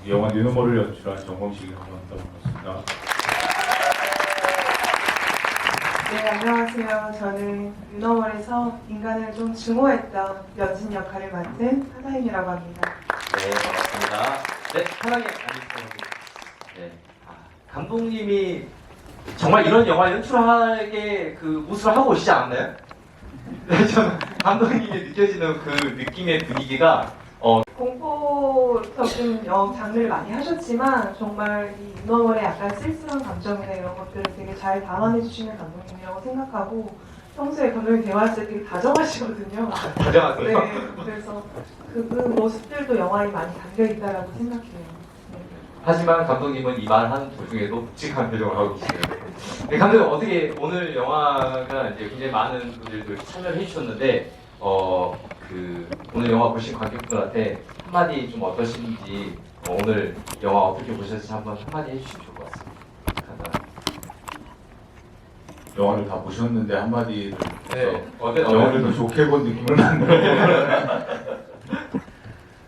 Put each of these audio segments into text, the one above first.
영화 뉴노멀을 연출한 정범식이라고 합니다. 반갑습니다. 네, 안녕하세요. 저는 뉴노멀에서 인간을 좀 증오했던 연진 역할을 맡은 하나임이라고 합니다. 네, 반갑습니다. 네, 편하게 앉으세요. 네, 감독님이 정말 이런 영화 연출하게 그 모습을 하고 오시지 않았나요? 네, 저는 감독님이 느껴지는 그 느낌의 분위기가 공포적인 장르를 많이 하셨지만 정말 이 뉴노멀의 약간 쓸쓸한 감정이나 이런 것들을 되게 잘 담아내 주시는 감독님이라고 생각하고 평소에 감독님 대화할 때 되게 다정하시거든요. 다정하세요? 네, 그래서 그 모습들도 영화에 많이 담겨 있다라고 생각해요. 네. 하지만 감독님은 이 말 하는 도중에도 묵직한 표정을 하고 계시네요. 네, 감독님 어떻게 오늘 영화가 이제 굉장히 많은 분들도 참여를 해주셨는데 오늘 영화 보신 관객분한테 한마디 좀 어떠신지 오늘 영화 어떻게 보셨는지 한번 한마디 해주시면 좋을 것 같습니다. 간단하게. 영화를 다 보셨는데 한마디를 네, 영화를 더 좋게 본 느낌을 만들어.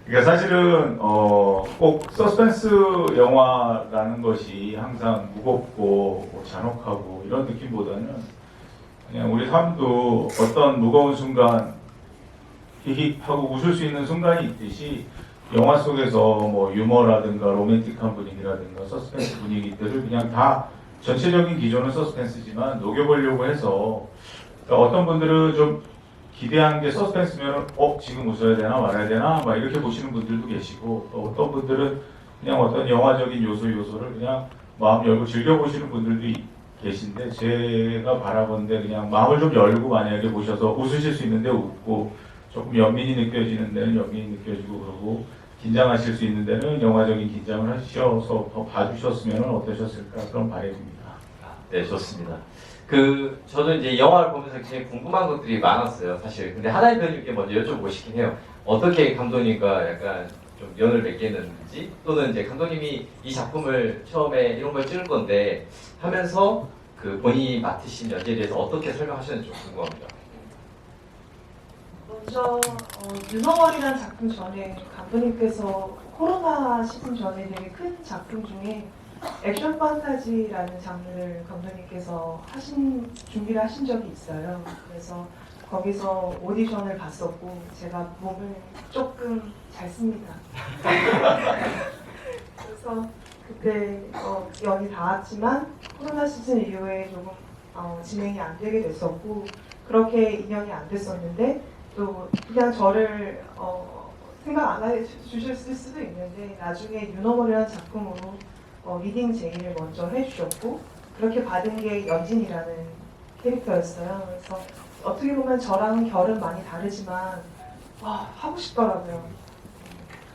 그러니까 사실은 꼭 서스펜스 영화라는 것이 항상 무겁고 잔혹하고 이런 느낌보다는 그냥 우리 삶도 어떤 무거운 순간 히히하고 웃을 수 있는 순간이 있듯이 영화 속에서 뭐 유머라든가 로맨틱한 분위기라든가 서스펜스 분위기들을 그냥 다 전체적인 기조는 서스펜스지만 녹여보려고 해서 그러니까 어떤 분들은 좀 기대한 게 서스펜스면 지금 웃어야 되나 말아야 되나 막 이렇게 보시는 분들도 계시고 또 어떤 분들은 그냥 어떤 영화적인 요소를 그냥 마음 열고 즐겨보시는 분들도 계신데 제가 바라본데 그냥 마음을 좀 열고 만약에 보셔서 웃으실 수 있는데 웃고 조금 연민이 느껴지는 데는 연민이 느껴지고 그러고 긴장하실 수 있는 데는 영화적인 긴장을 하셔서 더 봐주셨으면 어떠셨을까 그런 바람입니다. 네, 좋습니다. 저도 이제 영화를 보면서 굉장히 궁금한 것들이 많았어요, 사실. 근데 하나의 배우님께 먼저 여쭤보고 싶긴 해요. 어떻게 감독님과 약간 좀 연을 맺겠는지, 또는 이제 감독님이 이 작품을 처음에 이런 걸 찍을 건데 하면서 본인이 맡으신 연기에 대해서 어떻게 설명하셨는지 좀 궁금합니다. 먼저 뉴노멀이라는 작품 전에 감독님께서 코로나 시즌 전에 되게 큰 작품 중에 액션 판타지라는 장르를 감독님께서 준비를 하신 적이 있어요. 그래서 거기서 오디션을 봤었고 제가 몸을 조금 잘 씁니다. 그래서 그때 연이 닿았지만 코로나 시즌 이후에 조금 진행이 안 되게 됐었고 그렇게 인연이 안 됐었는데 또 그냥 저를 생각 안 해주셨을 수도 있는데 나중에 뉴노멀이라는 작품으로 리딩 제의를 먼저 해주셨고 그렇게 받은 게 연진이라는 캐릭터였어요. 그래서 어떻게 보면 저랑 결은 많이 다르지만 하고 싶더라고요.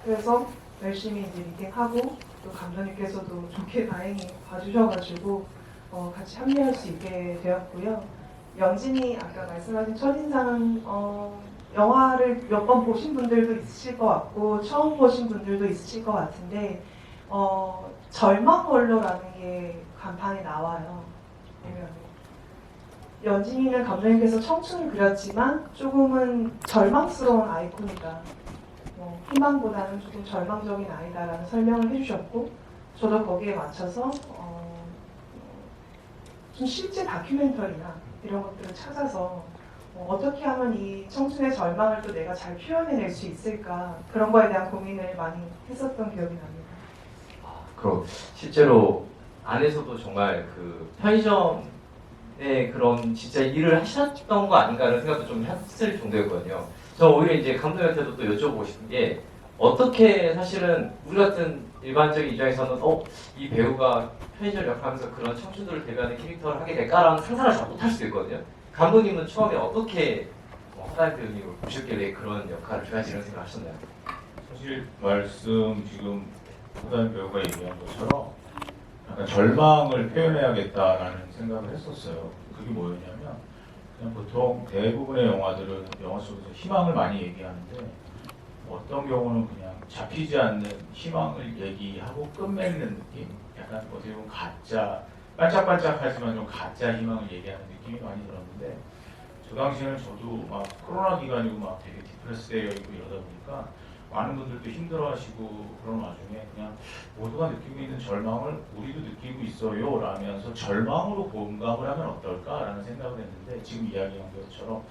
그래서 열심히 이제 리딩하고 또 감독님께서도 좋게 다행히 봐주셔가지고 같이 합류할 수 있게 되었고요. 연진이 아까 말씀하신 첫인상 영화를 몇 번 보신 분들도 있으실 것 같고 처음 보신 분들도 있으실 것 같은데 절망원로라는 게 간판에 나와요. 연진이는 감독님께서 청춘을 그렸지만 조금은 절망스러운 아이콘이다. 희망보다는 조금 절망적인 아이다라는 설명을 해주셨고 저도 거기에 맞춰서 좀 실제 다큐멘터리나 이런 것들을 찾아서 어떻게 하면 이 청춘의 절망을 또 내가 잘 표현해낼 수 있을까 그런 거에 대한 고민을 많이 했었던 기억이 납니다. 그럼 실제로 안에서도 정말 편의점에 그런 진짜 일을 하셨던 거 아닌가라는 생각도 좀 했을 정도였거든요. 저 오히려 이제 감독님한테도 또 여쭤보고 싶은 게 어떻게 사실은 우리 같은 일반적인 입장에서는 이 배우가 편의점 역할하면서 그런 청춘들을 대변하는 캐릭터를 하게 될까라는 상상을 잘 못할 수도 있거든요. 감독님은 처음에 어떻게 하나의 배우님을 보셨길래 그런 역할을 줘야지 이런 생각을 하셨나요? 사실 지금 후단 배우가 얘기한 것처럼 약간 절망을 표현해야겠다라는 생각을 했었어요. 그게 뭐였냐면 그냥 보통 대부분의 영화들은 영화 속에서 희망을 많이 얘기하는데 어떤 경우는 그냥 잡히지 않는 희망을 얘기하고 끝맺는 느낌? 약간 어떻게 보면 가짜, 반짝반짝하지만 좀 가짜 희망을 얘기하는 느낌이 많이 들었는데 저 당시에는 저도 막 코로나 기간이고 막 되게 디프레스되어 있고 이러다 보니까 많은 분들도 힘들어하시고 그런 와중에 그냥 모두가 느끼고 있는 절망을 우리도 느끼고 있어요 라면서 절망으로 공감을 하면 어떨까라는 생각을 했는데 지금 이야기한 것처럼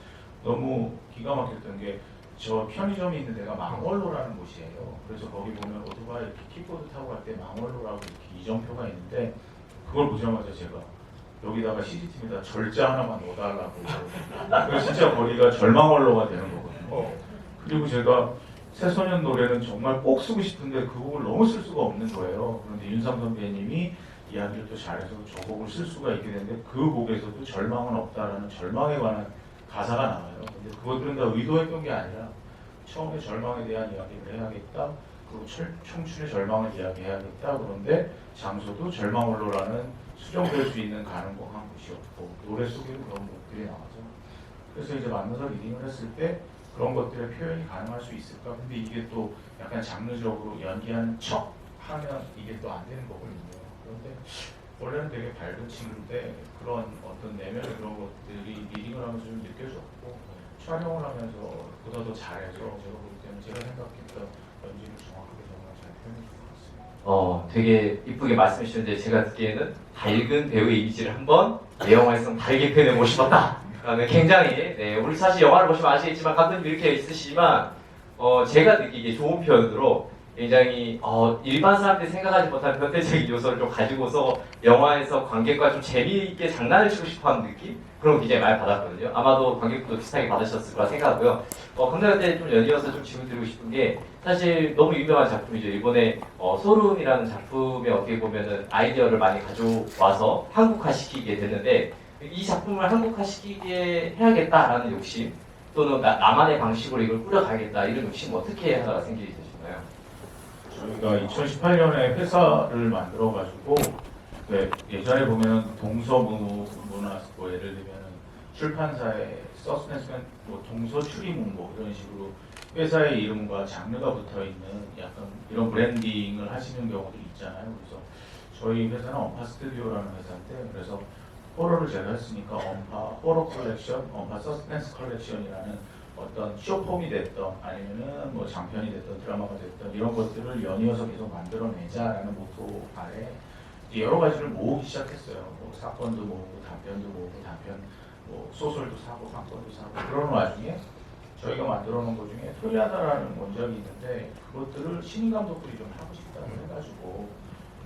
너무 기가 막혔던 게 저 편의점이 있는 데가 망월로라는 곳이에요. 그래서 거기 보면 오토바이 이렇게 킥보드 타고 갈 때 망월로라고 이렇게 이정표가 있는데 그걸 보자마자 제가 여기다가 CCTV에다 절자 하나만 넣어달라고 그래서 진짜 거리가 절망월로가 되는 거거든요. 그리고 제가 새소년 노래는 정말 꼭 쓰고 싶은데 그 곡을 너무 쓸 수가 없는 거예요. 그런데 윤상 선배님이 이야기를 또 잘해서 저 곡을 쓸 수가 있게 됐는데 그 곡에서도 절망은 없다라는 절망에 관한 가사가 나와요. 근데 그것들은 다 의도했던 게 아니라 처음에 절망에 대한 이야기를 해야겠다. 그리고 청춘의 절망을 이야기해야겠다. 그런데 장소도 절망홀로라는 수정될 수 있는 가능한 곳이었고 노래 속에도 그런 것들이 나와서 그래서 이제 만나서 리딩을 했을 때 그런 것들의 표현이 가능할 수 있을까? 근데 이게 또 약간 장르적으로 연기하는 척 하면 이게 또 안 되는 거거든요. 그런데 원래는 되게 밝은 친구인데 그런 어떤 내면의 그런 것들이 리딩을 하면서 좀 느껴졌고 촬영을 하면서 보다 더 잘해서 제가 볼 때는 제가 생각했던 연기를 정확하게 정말 잘 표현해 준 것 같습니다. 되게 이쁘게 말씀해 주셨는데 제가 듣기에는 밝은 배우의 이미지를 한번 내 영화에서 다르게 표현해보고 싶었다. 라는 굉장히 우리 사실 영화를 보시면 아시겠지만 감독님 이렇게 있으시지만 제가 느끼기에 좋은 표현으로 굉장히 일반 사람들이 생각하지 못한 변태적인 요소를 좀 가지고서 영화에서 관객과 좀 재미있게 장난을 치고 싶어하는 느낌? 그런 거 굉장히 많이 받았거든요. 아마도 관객도 비슷하게 받으셨을 거라 생각하고요. 감독님한테 좀 연이어서 좀 질문 드리고 싶은 게 사실 너무 유명한 작품이죠. 일본의 소름이라는 작품에 어떻게 보면은 아이디어를 많이 가져와서 한국화시키게 됐는데 이 작품을 한국화시키게 해야겠다라는 욕심 또는 나만의 방식으로 이걸 꾸려가야겠다 이런 욕심 어떻게 하다가 생기게 되셨나요? 저희가 2018년에 회사를 만들어가지고 예전에 보면 동서문화 뭐 예를 들면 출판사의 서스펜스 뭐 동서 출입문 뭐 이런 식으로 회사의 이름과 장르가 붙어있는 약간 이런 브랜딩을 하시는 경우들이 있잖아요. 그래서 저희 회사는 언파 스튜디오라는 회사인데 그래서 호러를 제가 했으니까 언파 호러 컬렉션, 언파 서스펜스 컬렉션이라는 어떤 쇼폼이 됐던 아니면은 뭐 장편이 됐던 드라마가 됐던 이런 것들을 연이어서 계속 만들어내자라는 모토 아래 여러 가지를 모으기 시작했어요. 뭐 사건도 모으고 단편도 모으고 단편 뭐 소설도 사고 사건도 사고 그러는 와중에 저희가 만들어 놓은 것 중에 토리아다라는 원작이 있는데 그것들을 신인 감독들이 좀 하고 싶다고 해가지고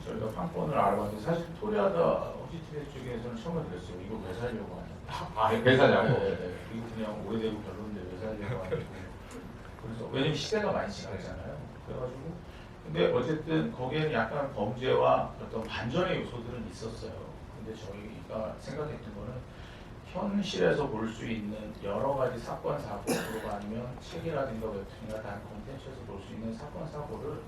저희가 판권을 알아봤는데 사실 토리아다 OGT 쪽에서는 처음에 그랬어요. 이거 왜 살려고 하냐. 왜 사냐고? 네. 이거 그냥 오래되고 별론데 왜 살려고 하냐고. 그래서 왜냐면 시대가 많이 지나잖아요. 그래가지고 근데 어쨌든 거기에는 약간 범죄와 어떤 반전의 요소들은 있었어요. 근데 저희가 생각했던 거는 현실에서 볼 수 있는 여러 가지 사건 사고로 아니면 책이라든가 웹툰이나 다른 콘텐츠에서 볼 수 있는 사건 사고를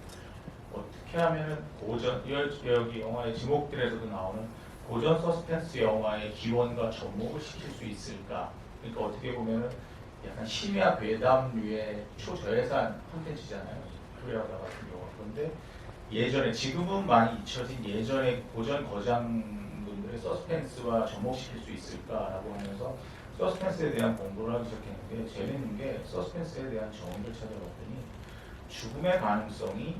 어떻게 하면은 고전 여기 영화의 지목들에서도 나오는 고전 서스펜스 영화의 기원과 접목을 시킬 수 있을까? 그러니까 어떻게 보면은 약간 심야 괴담류의 초저예산 콘텐츠잖아요. 토리아다 같은 경우. 그런데 예전에 지금은 많이 잊혀진 예전의 고전 거장분들의 서스펜스와 접목시킬 수 있을까라고 하면서 서스펜스에 대한 공부를 하기 시작했는데 재밌는 게 서스펜스에 대한 정의를 찾아봤더니 죽음의 가능성이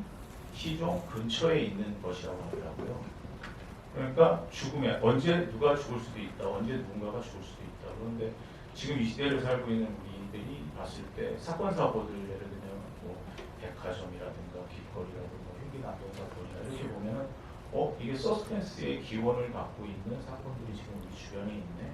시종 근처에 있는 것이라고 하더라고요. 그러니까 죽음에 언제 누가 죽을 수도 있다, 언제 누군가가 죽을 수도 있다. 그런데 지금 이 시대를 살고 있는 우리들이 봤을 때 사건 사고들 예를 들면 뭐 백화점이라든가 길거리라든가 흉기 난동 사건이나 이렇게 보면은 이게 서스펜스의 기원을 갖고 있는 사건들이 지금 우리 주변에 있네.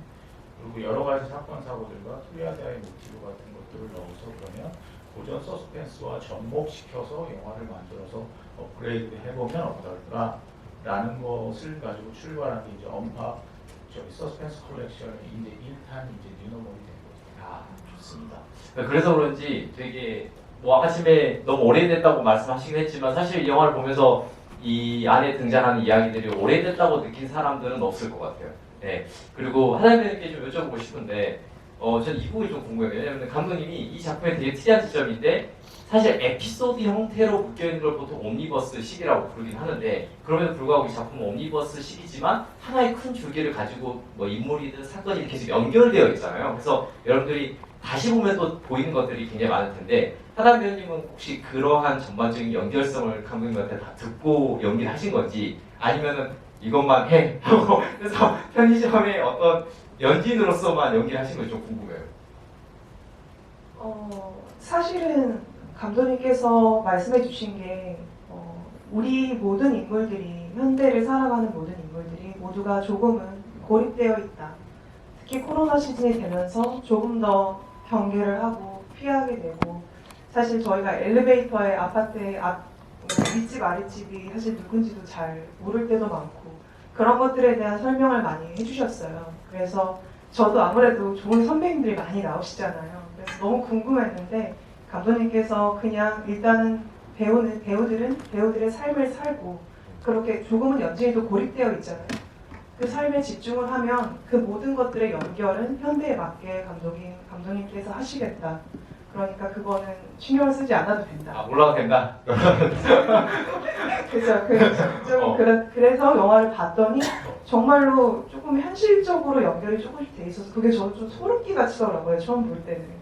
그리고 여러 가지 사건 사고들과 토리아다의 모티브 같은 것들을 넣어서 그러면 고전 서스펜스와 접목시켜서 영화를 만들어서 업그레이드 해보면 어떨까? 라는 것을 가지고 출발한 게 이제 언파 서스펜스 컬렉션의 이제 1탄 이제 뉴노멀이 된 거죠. 좋습니다. 그래서 그런지 되게 뭐 아침에 너무 오래됐다고 말씀하시긴 했지만 사실 이 영화를 보면서 이 안에 등장하는 이야기들이 오래됐다고 느낀 사람들은 없을 것 같아요. 네. 그리고 하나님께 좀 여쭤보고 싶은데 저는 이 부분이 좀 궁금해요. 왜냐하면 감독님이 이 작품에 되게 특이한 지점인데 사실 에피소드 형태로 묶여있는 걸 보통 옴니버스식이라고 부르긴 하는데 그럼에도 불구하고 이 작품은 옴니버스식이지만 하나의 큰 줄기를 가지고 뭐 인물이든 사건이 계속 연결되어 있잖아요. 그래서 여러분들이 다시 보면 또 보이는 것들이 굉장히 많을 텐데 하담 배우님은 혹시 그러한 전반적인 연결성을 감독님한테 다 듣고 연기를 하신 건지 아니면은 이것만 해 하고 그래서 편의점의 어떤 연기인으로서만 연기를 하신 건지 좀 궁금해요. 사실은 감독님께서 말씀해 주신 게 우리 모든 인물들이 현대를 살아가는 모든 인물들이 모두가 조금은 고립되어 있다. 특히 코로나 시즌이 되면서 조금 더 경계를 하고 피하게 되고 사실 저희가 엘리베이터에 아파트에 윗집 아랫집이 사실 누군지도 잘 모를 때도 많고 그런 것들에 대한 설명을 많이 해주셨어요. 그래서 저도 아무래도 좋은 선배님들이 많이 나오시잖아요. 그래서 너무 궁금했는데 감독님께서 그냥 일단은 배우들은 배우들의 삶을 살고 그렇게 조금은 연진이도 고립되어 있잖아요. 그 삶에 집중을 하면 그 모든 것들의 연결은 현대에 맞게 감독님께서 하시겠다. 그러니까 그거는 신경을 쓰지 않아도 된다. 아 몰라도 된다. 그래서 그래서 영화를 봤더니 정말로 조금 현실적으로 연결이 조금씩 돼 있어서 그게 저는 좀 소름끼 같더라고요. 처음 볼 때는.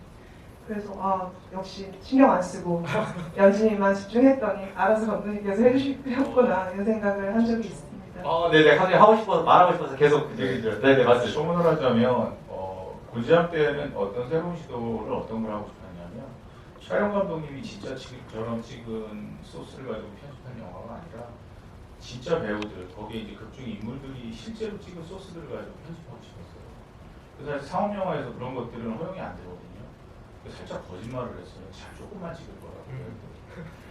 그래서 역시 신경 안 쓰고 연진이만 집중했더니 알아서 감독님께서 해주시겠구나 이런 생각을 한 적이 있습니다. 네네. 감독님 하고 싶어서 말하고 싶어서 계속 그 얘기를. 네네 맞습니다. 소문을 하자면 곤지암 때는 어떤 새로운 시도를 어떤 걸 하고 싶었냐면 촬영 감독님이 진짜 저런 찍은 소스를 가지고 편집한 영화가 아니라 진짜 배우들 거기에 이제 극중 인물들이 실제로 찍은 소스들을 가지고 편집하고 싶었어요. 그래서 사실 상업 영화에서 그런 것들은 허용이 안 되거든요. 살짝 거짓말을 했어요. 잘 조금만 찍을 거라고요.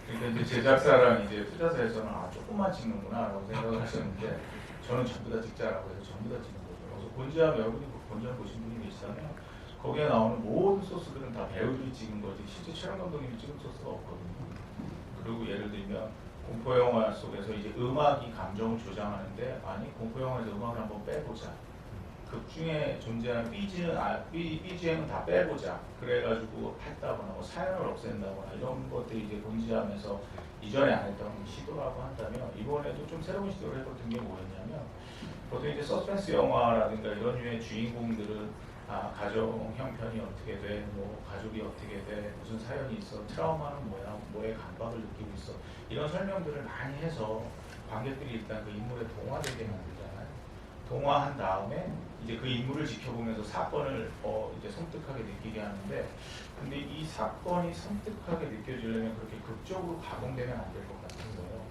그러니까 이제 제작사랑 이제 투자사에서는 조금만 찍는구나라고 생각을 하셨는데 저는 전부 다 찍자라고 해서 전부 다 찍는 거죠. 그래서 곤지암 여러분이 곤지암 보신 분이 계시다면 거기에 나오는 모든 소스들은 다 배우들이 찍은 거지 실제 촬영 감독님이 찍은 소스가 없거든요. 그리고 예를 들면 공포 영화 속에서 이제 음악이 감정을 조장하는데 아니 공포 영화에서 음악을 한번 빼보자. 극 중에 존재하는 BGM은 다 빼보자. 그래가지고 했다거나 뭐 사연을 없앤다거나 이런 것들이 이제 곤지암에서 이전에 안 했던 시도라고 한다면 이번에도 좀 새로운 시도를 해봤던 게 뭐였냐면 보통 이제 서스펜스 영화라든가 이런 류의 주인공들은 가정 형편이 어떻게 돼, 뭐 가족이 어떻게 돼, 무슨 사연이 있어, 트라우마는 뭐야, 뭐에 감각을 느끼고 있어 이런 설명들을 많이 해서 관객들이 일단 그 인물에 동화되게 만들잖아요. 동화한 다음에 이제 그 인물을 지켜보면서 사건을 이제 섬뜩하게 느끼게 하는데 근데 이 사건이 섬뜩하게 느껴지려면 그렇게 극적으로 가공되면 안 될 것 같은 거예요.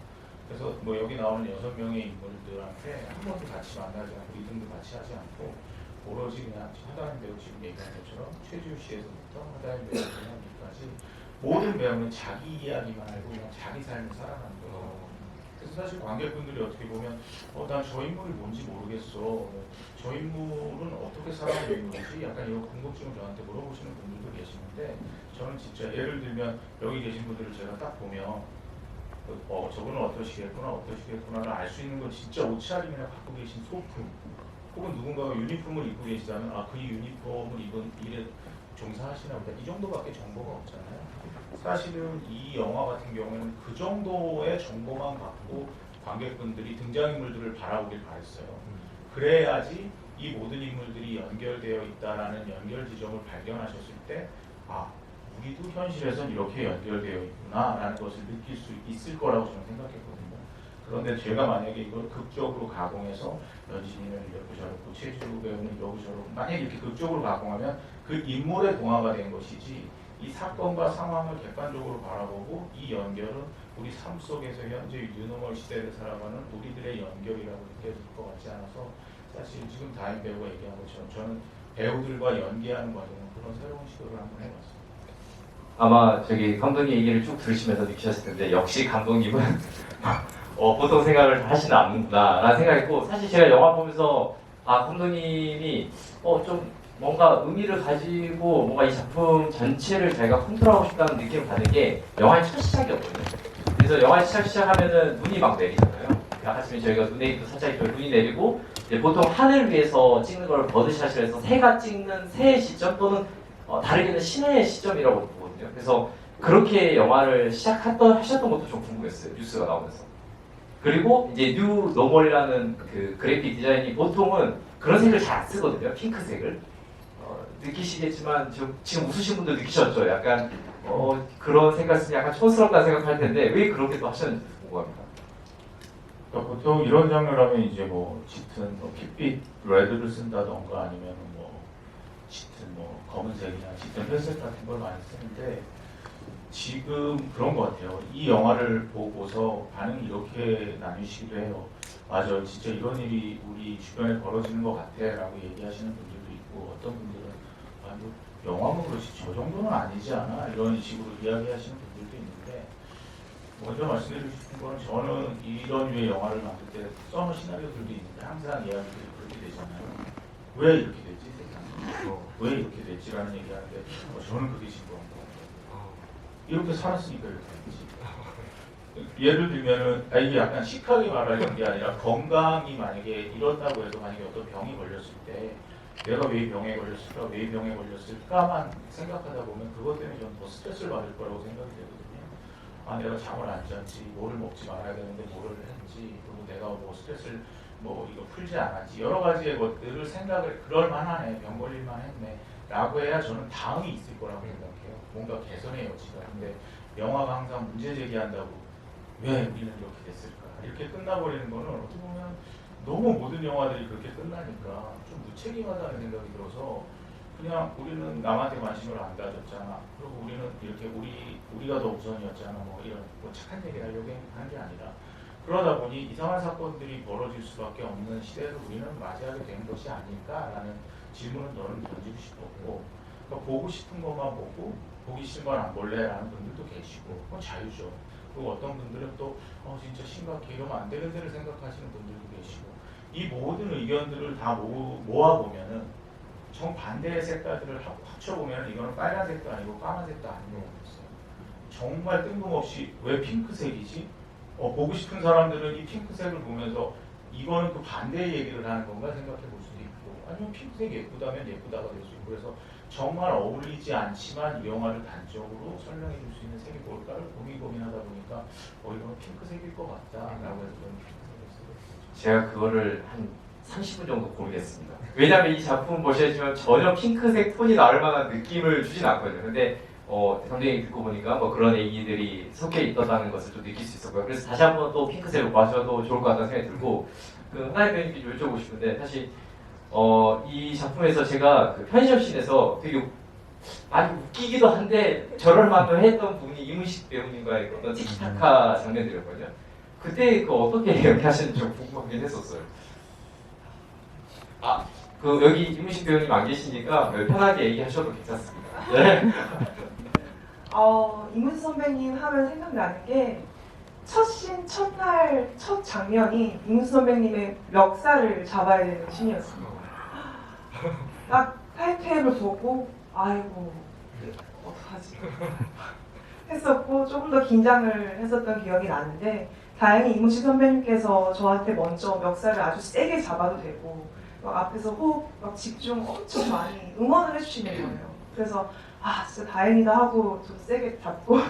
그래서 뭐 여기 나오는 6명의 인물들한테 한 번도 같이 만나지 않고 리듬도 같이 하지 않고 오로지 그냥 하다인 배우 지금 얘기한 것처럼 최지우 씨에서부터 하다인 배우 전현기까지 모든 배우는 자기 이야기만 알고 그냥 자기 삶을 살아가는 거예요. 그래서 사실 관객분들이 어떻게 보면 난 저 인물이 뭔지 모르겠어. 저 인물은 어떻게 살아가는 인물이지? 약간 이런 궁금증을 저한테 물어보시는 분들도 계시는데 저는 진짜 예를 들면 여기 계신 분들을 제가 딱 보면 저분은 어떠시겠구나를 알 수 있는 건 진짜 옷차림이나 갖고 계신 소품 혹은 누군가가 유니폼을 입고 계시다면 그 유니폼을 입은 일에 종사하시나 보다 이 정도밖에 정보가 없잖아요. 사실은 이 영화 같은 경우에는 그 정도의 정보만 갖고 관객분들이 등장인물들을 바라보길 바랬어요. 그래야지 이 모든 인물들이 연결되어 있다라는 연결 지점을 발견하셨을 때 우리도 현실에선 이렇게 연결되어 있구나라는 것을 느낄 수 있을 거라고 저는 생각했거든요. 그런데 제가 만약에 이걸 극적으로 가공해서 연진이는 이렇게 저렇고 최지우 배우는 이렇게 저렇고 만약에 이렇게 극적으로 가공하면 그 인물의 동화가 된 것이지 이 사건과 상황을 객관적으로 바라보고 이 연결은 우리 삶 속에서 현재 뉴노멀 시대를 살아가는 우리들의 연결이라고 느껴질 것 같지 않아서 사실 지금 다인 배우가 얘기한 것처럼 저는 배우들과 연기하는 과정은 그런 새로운 시도를 한번 해봤습니다. 아마 저기 감독님 얘기를 쭉 들으시면서 느끼셨을 텐데 역시 감독님은 보통 생각을 하시는 않는구나라는 생각했고 사실 제가 영화 보면서 감독님이 좀 뭔가 의미를 가지고 뭔가 이 작품 전체를 자기가 컨트롤하고 싶다는 느낌을 받는 게 영화의 첫 시작이었거든요. 그래서 영화의 시작하면은 눈이 막 내리잖아요. 아까 전에 저희가 눈에 살짝 눈이 내리고 이제 보통 하늘 위에서 찍는 걸 버드샷을 해서 새가 찍는 새의 시점 또는 다르게는 신의 시점이라고 보거든요. 그래서 그렇게 영화를 하셨던 것도 좀 궁금했어요. 뉴스가 나오면서. 그리고 이제 뉴 노멀이라는 그 그래픽 디자인이 보통은 그런 색을 잘 안 쓰거든요. 핑크색을. 느끼시겠지만 지금 웃으신 분도 느끼셨죠? 약간 그런 생각 쓰면 약간 촌스럽다 생각할 텐데 왜 그렇게 또 하셨는지 궁금합니다. 그러니까 보통 이런 장르라면 이제 뭐 짙은 뭐 핏빛 레드를 쓴다던가 아니면 뭐 짙은 뭐 검은색이나 짙은 회색 같은 걸 많이 쓰는데 지금 그런 것 같아요. 이 영화를 보고서 반응이 이렇게 나뉘시기도 해요. 맞아, 진짜 이런 일이 우리 주변에 벌어지는 것 같아라고 얘기하시는 분들도 있고 어떤 분들은 아, 뭐 영화면 그렇지 저 정도는 아니지 않아 이런 식으로 이야기하시는 분들도 있는데 먼저 말씀드리고 싶은 거는 저는 이런 류의 영화를 만들 때 써놓은 시나리오들도 있는데 항상 이야기들이 그렇게 되잖아요. 왜 이렇게 됐지 세상에? 왜 이렇게 됐지라는 얘기하는데 저는 그게 즐거운 것 같아요. 이렇게 살았으니까 이렇게 됐지. 예를 들면은 이게 약간 시크하게 말하는 게 아니라 건강이 만약에 이렇다고 해도 만약에 어떤 병이 걸렸을 때 내가 왜 이 병에 걸렸을까 왜 이 병에 걸렸을까만 생각하다 보면 그것 때문에 좀 더 스트레스를 받을 거라고 생각이 되거든요. 아 내가 잠을 안 잤지 뭐를 먹지 말아야 되는데 뭐를 했지 그리고 내가 뭐 스트레스를 뭐 이거 풀지 않았지 여러 가지의 것들을 생각을 그럴 만하네 병 걸릴만 했네 라고 해야 저는 다음이 있을 거라고 생각해요. 뭔가 개선의 여지가. 근데 영화가 항상 문제 제기한다고 왜 우리는 이렇게 됐을까? 이렇게 끝나버리는 거는 어떻게 보면 너무 모든 영화들이 그렇게 끝나니까 좀 무책임하다는 생각이 들어서 그냥 우리는 남한테 관심을 안 가졌잖아. 그리고 우리는 이렇게 우리가 더 우선이었잖아. 뭐 이런 뭐 착한 얘기를 하려고 하는 게 아니라 그러다 보니 이상한 사건들이 벌어질 수밖에 없는 시대를 우리는 맞이하게 된 것이 아닐까라는 질문을 저는 던지고 싶었고 그러니까 보고 싶은 것만 보고 보기 싫은 건 안 볼래라는 분들도 계시고 그건 자유죠. 그리고 어떤 분들은 또 진짜 심각해 이러면 안 되는데를 생각하시는 분들도 계시고 이 모든 의견들을 다 모아보면은 정반대의 색깔들을 합쳐보면 이거는 빨간색도 아니고 까만색도 아닌 것 같았어요. 정말 뜬금없이 왜 핑크색이지? 보고 싶은 사람들은 이 핑크색을 보면서 이거는 그 반대의 얘기를 하는 건가 생각해 볼 수도 있고 아니면 핑크색이 예쁘다면 예쁘다가 될 수 있고 그래서 정말 어울리지 않지만 이 영화를 단적으로 설명해 줄 수 있는 색이 뭘까를 고민하다 보니까 이건 핑크색일 것 같다라고 해서 저는 핑크색을 쓰고 있어요. 제가 그거를 한 30분 정도 고민했습니다. 왜냐하면 이 작품 보시면 전혀 핑크색 톤이 나올 만한 느낌을 주진 않거든요. 근데 감독님 듣고 보니까 뭐 그런 얘기들이 섞여 있다는 것을 좀 느낄 수 있었고요. 그래서 다시 한번 또 핑크색을 봐셔도 좋을 것 같다는 생각이 들고 하나의 배우님께 좀 여쭤보고 싶은데 사실 이 작품에서 제가 그 편의점 씬에서 되게 많이 웃기기도 한데 저럴 만도 했던 분이 이문식 배우님과의 어떤 티키타카 장면들이었거든요. 그때 어떻게 연기하시는지 좀 궁금하긴 했었어요. 여기 이문식 배우님 안 계시니까 편하게 얘기하셔도 괜찮습니다. 네. 이문수 선배님 하면 생각나는 게 첫 씬, 첫날, 첫 장면이 이문수 선배님의 멱살을 잡아야 되는 씬이었습니다. 딱 타이틀을 보고 아이고 어떡하지 했었고 조금 더 긴장을 했었던 기억이 나는데 다행히 이문식 선배님께서 저한테 먼저 멱살을 아주 세게 잡아도 되고 막 앞에서 호흡 막 집중 엄청 많이 응원을 해주시는 거예요. 그래서 진짜 다행이다 하고 좀 세게 잡고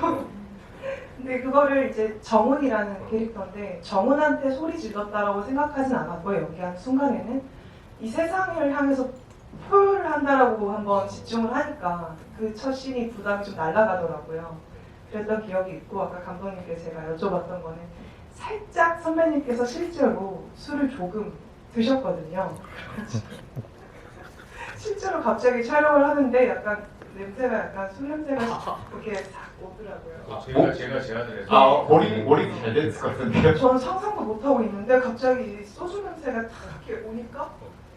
근데 그거를 이제 정훈이라는 캐릭터인데 정훈한테 소리 질렀다라고 생각하진 않았고요. 연기하는 순간에는 이 세상을 향해서 표현을 한다라고 한번 집중을 하니까 그 첫 씬이 부담이 좀 날아가더라고요. 그랬던 기억이 있고 아까 감독님께 제가 여쭤봤던 거는 살짝 선배님께서 실제로 술을 조금 드셨거든요. 실제로 갑자기 촬영을 하는데 약간 냄새가 약간 술 냄새가 이렇게 싹 오더라고요. 제가 제안을 해서 몰입이 잘 됐을 것 같은데요. 저는 상상도 못하고 있는데 갑자기 소주 냄새가 딱 이렇게 오니까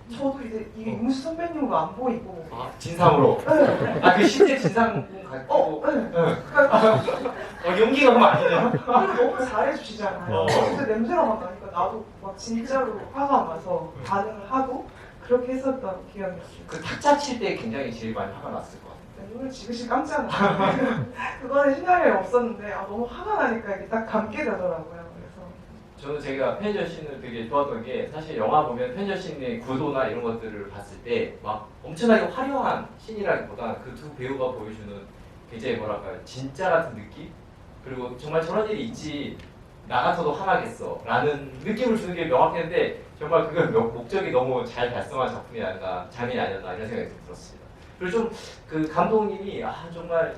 저도 이제 이게 이문수 선배님으로 안 보이고 진상으로. 네. 그 실제 진상 같고. 네. 연기가 그럼 아니네요. 너무 잘해주시잖아요. 근데 냄새가 막 나니까 나도 막 진짜로 화가 나서 반응을 하고 그렇게 했었던 기억이 있어요. 그 탁자 칠 때 굉장히 제일 많이 화가 났을 것 같아요. 눈을 지그시 감잖아. 그거는 시나리오에 없었는데 너무 화가 나니까 이게 딱 감게 되더라고요. 그래서 저는 제가 편의점 씬을 되게 좋았던 게 사실 영화 보면 편의점 씬의 구도나 이런 것들을 봤을 때 막 엄청나게 화려한 씬이라기보다 그 두 배우가 보여주는 굉장히 뭐랄까요 진짜 같은 느낌? 그리고 정말 저런 일이 있지 나 같아도 화나겠어 라는 느낌을 주는 게 명확했는데 정말 그 목적이 너무 잘 달성한 장면이 아니었나 이런 생각이 들었습니다. 그리고 좀 그 감독님이 정말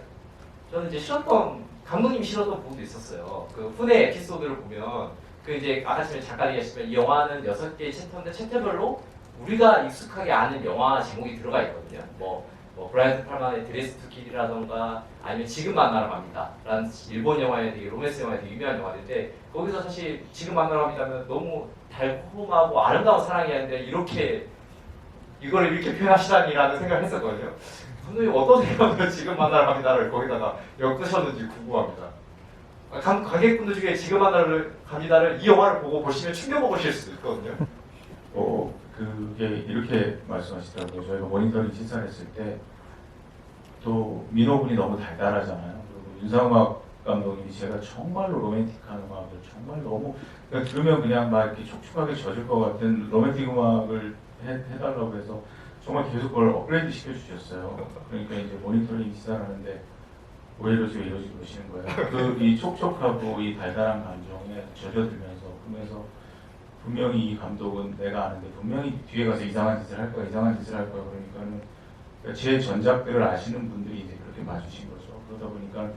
저는 이제 싫었던 감독님이 싫었던 부분도 있었어요. 그 후대 에피소드를 보면 그 이제 아까 전에 잠깐 얘기했지만 이 영화는 6개의 챕터인데 챕터별로 우리가 익숙하게 아는 영화 제목이 들어가 있거든요. 뭐 브라이언 팔만의 드레스 투 킬이라던가 아니면 지금 만나러 갑니다 라는 일본 영화에 되게 로맨스 영화에 되게 유명한 영화인데 거기서 사실 지금 만나러 갑니다면 너무 달콤하고 아름다운 사랑이었는데 이걸 이렇게 표현하시다니라는 생각을 했었거든요. 감독님 어떤 생각으로 지금 만나러 갑니다를 거기다가 엮으셨는지 궁금합니다. 관객분들 중에 지금 만나러 갑니다를 이 영화를 보고 보시면 충격 먹으실 수도 있거든요. 그게 이렇게 말씀하시더라고요. 저희가 모니터링 시사했을 때 또 민호군이 너무 달달하잖아요. 그리고 윤상막 감독님이 제가 정말로 로맨틱한 음악을 정말 너무 들으면 그냥 막 이렇게 촉촉하게 젖을 것 같은 로맨틱 음악을 해달라고 해서 정말 계속 그걸 업그레이드 시켜주셨어요. 그러니까 이제 모니터링 시사를 하는데 왜 이러시고 그러시는 거예요. 이 촉촉하고 이 달달한 감정에 젖어들면서 그러면서 분명히 이 감독은 내가 아는데 분명히 뒤에 가서 이상한 짓을 할 거야 그러니까는 제 전작들을 아시는 분들이 이제 그렇게 봐주신 거죠. 그러다 보니까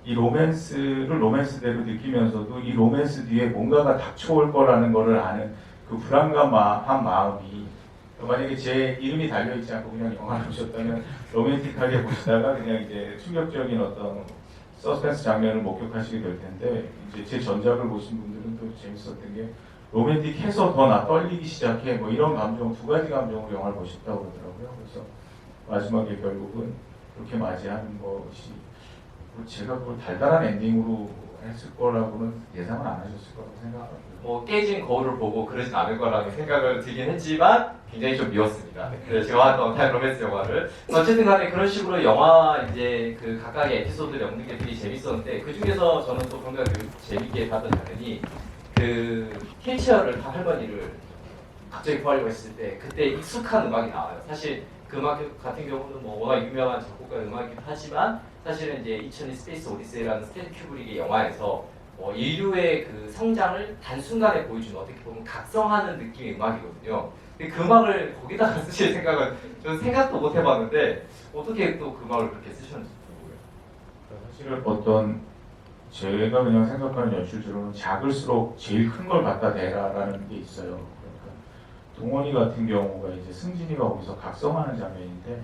이 로맨스를 로맨스대로 느끼면서도 이 로맨스 뒤에 뭔가가 닥쳐올 거라는 거를 아는 그 불안감한 마음이 만약에 제 이름이 달려있지 않고 그냥 영화를 보셨다면 로맨틱하게 보시다가 그냥 이제 충격적인 어떤 서스펜스 장면을 목격하시게 될 텐데 이제 제 전작을 보신 분들은 또 재밌었던 게 로맨틱해서 더 나 떨리기 시작해 뭐 이런 감정 두 가지 감정으로 영화를 보셨다고 그러더라고요. 그래서 마지막에 결국은 그렇게 맞이하는 것이 제가 그걸 달달한 엔딩으로 했을 거라고는 예상은 안 하셨을 거라고 생각합니다. 깨진 거울을 보고 그러진 않을 거라는 생각을 들긴 했지만 굉장히 좀 미웠습니다. 그래서 제가 왔던 타임 로맨스 영화를 어쨌든 간에 그런 식으로 영화 이제 그 각각의 에피소드를 엮는 게 되게 재밌었는데 그 중에서 저는 또 굉장히 재밌게 봤던 장면이 그 휠체어를 한 할머니를 갑자기 구하려고 했을 때 그때 익숙한 음악이 나와요. 사실 그 음악 같은 경우는 뭐 워낙 유명한 작곡가 음악이기도 하지만 사실은 이제 2002 스페이스 오디세이라는 스탠리 큐브릭의 영화에서 인류의 그 성장을 단순간에 보여주는 어떻게 보면 각성하는 느낌의 음악이거든요. 근데 그 음악을 거기다가 쓰실 생각은 저는 생각도 못 해봤는데 어떻게 또 그 음악을 그렇게 쓰셨는지 궁금해요. 사실은 어떤 제가 그냥 생각하는 연출적으로는 작을수록 제일 큰 걸 갖다 대라라는 게 있어요. 동원이 같은 경우가 이제 승진이가 거기서 각성하는 장면인데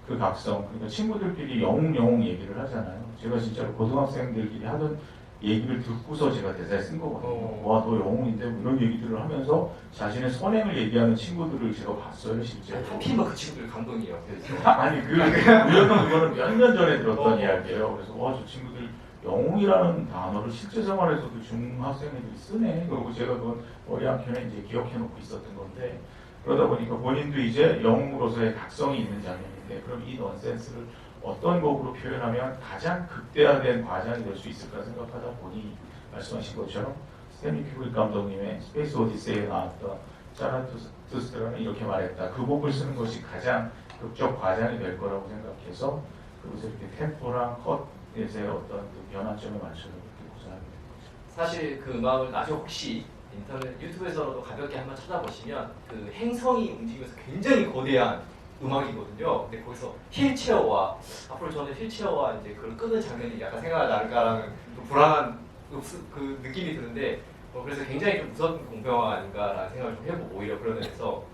그 각성, 그러니까 친구들끼리 영웅 얘기를 하잖아요. 제가 진짜로 고등학생들끼리 하던 얘기를 듣고서 제가 대사에 쓴 거거든요. 와, 너 영웅인데 뭐 이런 얘기들을 하면서 자신의 선행을 얘기하는 친구들을 제가 봤어요, 실제로. 하필이면 그 친구들 감동이에요. 아니, 그거는 몇 년 전에 들었던 이야기예요. 그래서 와, 저 친구들 영웅이라는 단어를 실제 생활에서도 중학생들이 쓰네. 그리고 제가 그건 머리 한켠에 이제 기억해 놓고 있었던 건데 그러다 보니까 본인도 이제 영웅으로서의 각성이 있는 장면인데 그럼 이 넌센스를 어떤 곡으로 표현하면 가장 극대화된 과장이 될 수 있을까 생각하다 보니 말씀하신 것처럼 스탠리 큐브릭 감독님의 스페이스 오디세이에 나왔던 자라투스트라는 이렇게 말했다. 그 곡을 쓰는 것이 가장 극적 과장이 될 거라고 생각해서 그것을 이렇게 템포랑 컷에서의 어떤 그 변화점에 맞춰서 이렇게 구사하게 된 거죠. 사실 그 음악을 나중에 혹시 인터넷 유튜브에서라도 가볍게 한번 찾아보시면 그 행성이 움직이면서 굉장히 거대한 음악이거든요. 근데 거기서 휠체어와 앞으로 저는 휠체어와 이제 그걸 끄는 장면이 약간 생각이 나는가라는 좀 불안한 그 느낌이 드는데 그래서 굉장히 좀 무서운 공포영화 아닌가라는 생각을 좀 해보고 오히려 그런 데서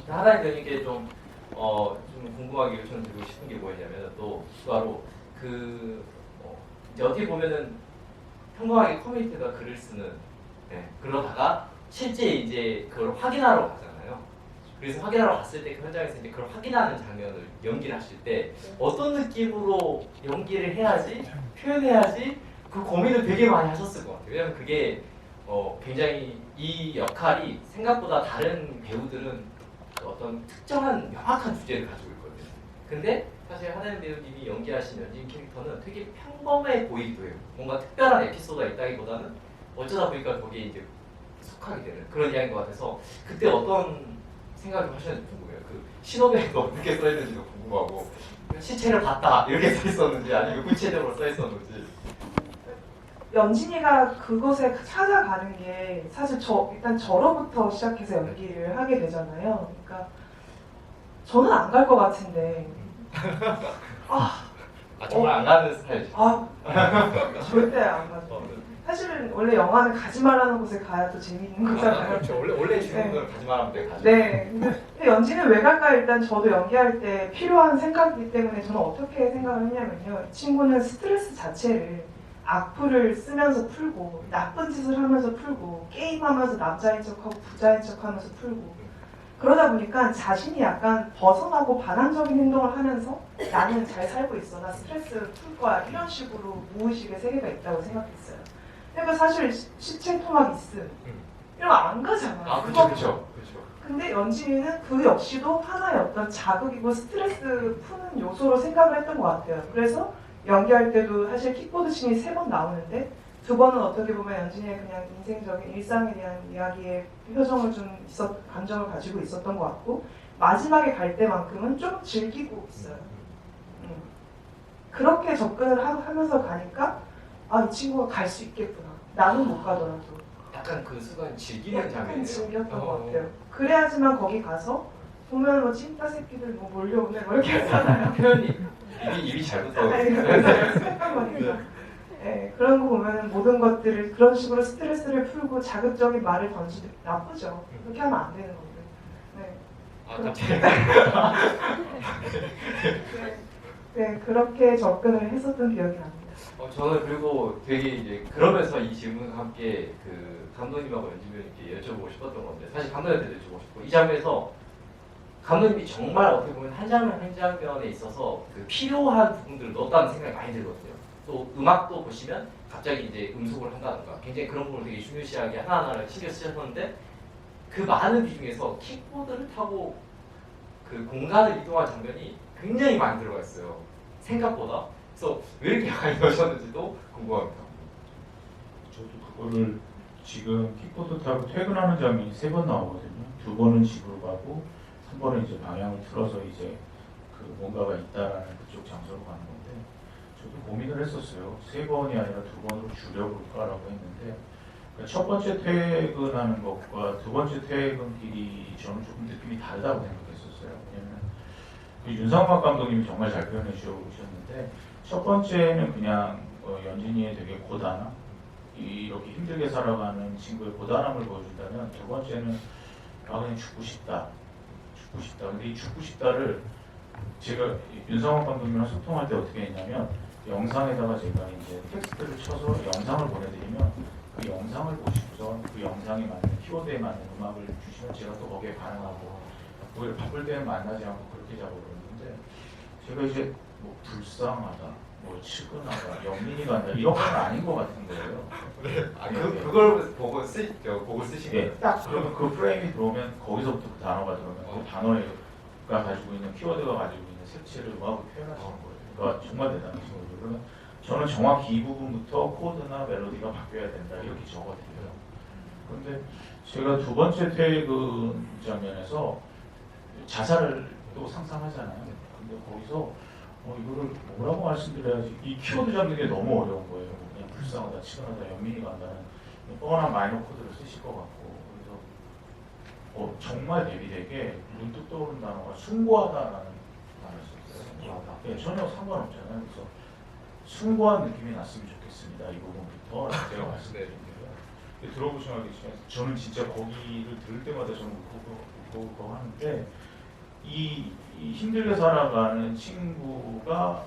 하나의 되게 좀 궁금하게 요청드리고 싶은 게 뭐였냐면 또 추가로 이제 어떻게 보면은 평범하게 커뮤니티에다 글을 쓰는 그러다가 실제 이제 그걸 확인하러 가잖아요. 그래서 확인하러 갔을 때 그 현장에서 이제 그걸 확인하는 장면을 연기를 하실 때 어떤 느낌으로 연기를 해야지 표현해야지 그 고민을 되게 많이 하셨을 것 같아요. 왜냐면 그게 굉장히 이 역할이 생각보다 다른 배우들은 어떤 특정한 명확한 주제를 가지고 있거든요. 근데 사실 하나연 배우님이 연기하신 연진 캐릭터는 되게 평범해 보이기도 해요. 뭔가 특별한 에피소드가 있다기보다는 어쩌다 보니까 거기에 이제 속하게 되는 그런 이야기인 것 같아서 그때 어떤 생각을 하셨는지 궁금해요. 그 신호등도 어떻게 써있는지도 궁금하고 시체를 봤다 이렇게 써있었는지 아니면 구체적으로 써있었는지. 연진이가 그곳에 찾아가는 게 사실 일단 저로부터 시작해서 연기를 하게 되잖아요. 그러니까 저는 안 갈 것 같은데 아, 정말 안 가는 스타일이죠. 아 절대 안 가죠. 사실은 원래 영화는 가지 말라는 곳에 가야 또 재미있는 거잖아요. 그렇죠. 원래 주는 걸 가지 말하면 돼. 가지. 네. 근데 연지는 왜 갈까? 일단 저도 연기할 때 필요한 생각이기 때문에 저는 어떻게 생각을 했냐면요. 이 친구는 스트레스 자체를 악플을 쓰면서 풀고 나쁜 짓을 하면서 풀고 게임하면서 남자인 척하고 부자인 척하면서 풀고 그러다 보니까 자신이 약간 벗어나고 반항적인 행동을 하면서 나는 잘 살고 있어, 나 스트레스 풀 거야 이런 식으로 무의식의 세계가 있다고 생각했어요. 그러니까 사실 시체 토막 있음 이런 거 안 가잖아. 아, 그렇죠. 근데 연진이는 그 역시도 하나의 어떤 자극이고 스트레스 푸는 요소로 생각을 했던 것 같아요. 그래서 연기할 때도 사실 킥보드 씬이 3번 나오는데 2번은 어떻게 보면 연진이의 그냥 인생적인 일상에 대한 이야기에 표정을 좀 감정을 가지고 있었던 것 같고 마지막에 갈 때만큼은 좀 즐기고 있어요. 그렇게 접근을 하면서 가니까 아, 이 친구가 갈 수 있겠구나. 나는 못 가더라도. 약간 그 순간 즐기는 약간 장면이에요. 즐겼던 것 같아요. 그래야지만 거기 가서 보면 뭐 찐따 새끼들 뭐 몰려오네 뭐 이렇게 하잖아요. 표현이 입이 잘 붙어. 생각한 거니까. 네, 그런 거 보면 모든 것들을 그런 식으로 스트레스를 풀고 자극적인 말을 던지도 나쁘죠. 그렇게 하면 안 되는 건데. 네. 아, 갑자기. 네, 그렇게 접근을 했었던 기억이 납니다. 저는 그리고 되게 이제 그러면서 이 질문과 함께 그 감독님하고 연주님께 여쭤보고 싶었던 건데 사실 감독님한테 여쭤보고 싶고 이 장면에서 감독님이 정말 어떻게 보면 한 장면 한 장면에 있어서 그 필요한 부분들을 넣었다는 생각이 많이 들거든요. 또 음악도 보시면 갑자기 이제 음속을 한다든가 굉장히 그런 부분을 되게 중요시하게 하나하나를 신경 쓰셨는데 그 많은 비중에서 킥보드를 타고 그 공간을 이동한 장면이 굉장히 많이 들어가 있어요. 생각보다. 그래서 왜 이렇게 많이 넣으셨는지도 궁금합니다. 저도 그거를 지금 킥보드 타고 퇴근하는 장면이 3번 나오거든요. 2번은 집으로 가고 3번은 이제 방향을 틀어서 이제 그 뭔가가 있다라는 그쪽 장소로 가는 건데 저도 고민을 했었어요. 3번이 아니라 2번으로 줄여볼까라고 했는데 그러니까 첫 번째 퇴근하는 것과 2번째 퇴근길이 저는 조금 느낌이 다르다고 생각했었어요. 왜냐면 그 윤상박 감독님이 정말 잘 표현해 주셨는데 첫 번째는 그냥 연진이의 되게 고단함, 이렇게 힘들게 살아가는 친구의 고단함을 보여준다면 두 번째는 아 그냥 죽고 싶다. 근데 이 죽고 싶다를 제가 윤상원 감독님이랑 소통할 때 어떻게 했냐면 영상에다가 제가 이제 텍스트를 쳐서 영상을 보내드리면 그 영상을 보시고서 그 영상에 맞는 키워드에 맞는 음악을 주시면 제가 또 거기에 반응하고 오히려 바쁠 때는 만나지 않고 그렇게 작업을 했는데 제가 이제 뭐 불쌍하다, 뭐 측은하다, 영민이 간다 이런 건 아닌 것 같은 거예요. 그걸 보고 쓰신 거예요? 예, 딱 그러면 그 프레임이 들어오면 거기서부터 그 단어가 들어오면 그 단어가 가지고 있는 키워드가 가지고 있는 색채를 음악으로 표현하시는 거예요. 그러니까 정말 대단하신 거죠. 그러면 저는 정확히 이 부분부터 코드나 멜로디가 바뀌어야 된다 이렇게 적어드려요. 그런데 제가 2번째 퇴근 장면에서 자살을 또 상상하잖아요. 근데 거기서 이거를 뭐라고 말씀드려야지 이 키워드 잡는 게 너무 어려운 거예요. 그냥 불쌍하다, 치근하다, 연민이 간다는 뻔한 마이너 코드를 쓰실 것 같고 그래서 정말 대비되게 문득 떠오른 단어가 숭고하다라는 단어를 썼어요. 예, 전혀 상관없잖아요. 그래서 숭고한 느낌이 났으면 좋겠습니다. 이 부분부터 제가 말씀드릴게요. 들어보시면 알겠지만 저는 진짜 거기를 들을 때마다 저는 울컥 하는데 이 힘들게 살아가는 친구가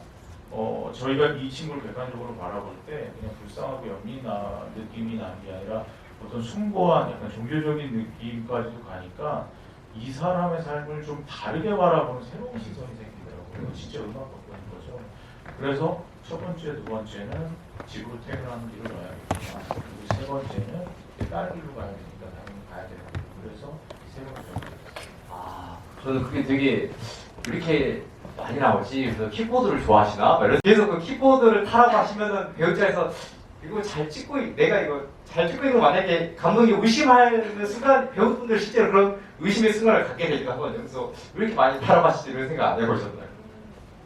저희가 이 친구를 객관적으로 바라볼 때 그냥 불쌍하고 연민한 느낌이 나는 게 아니라 어떤 숭고한 약간 종교적인 느낌까지도 가니까 이 사람의 삶을 좀 다르게 바라보는 새로운 시선이 생기더라고요. 진짜 음악 바꾸는 거죠. 그래서 첫 번째, 두 번째는 집으로 퇴근하는 길을 가야겠지만 그리고 세 번째는 다른 길로 가야 되니까 당연히 가야 되고 그래서 세 번째. 저는 그게 되게 이렇게 많이 나오지. 그래서 킥보드를 좋아하시나? 계속 그 킥보드를 타라고 하시면은 배우 입장에서 이거 잘 찍고 내가 이거 잘 찍고 있는 거 만약에 감독이 의심하는 순간 배우분들 실제로 그런 의심의 순간을 갖게 되기도 하거든요. 그래서 왜 이렇게 많이 타라고 하시지 이런 생각 안 해보셨나요?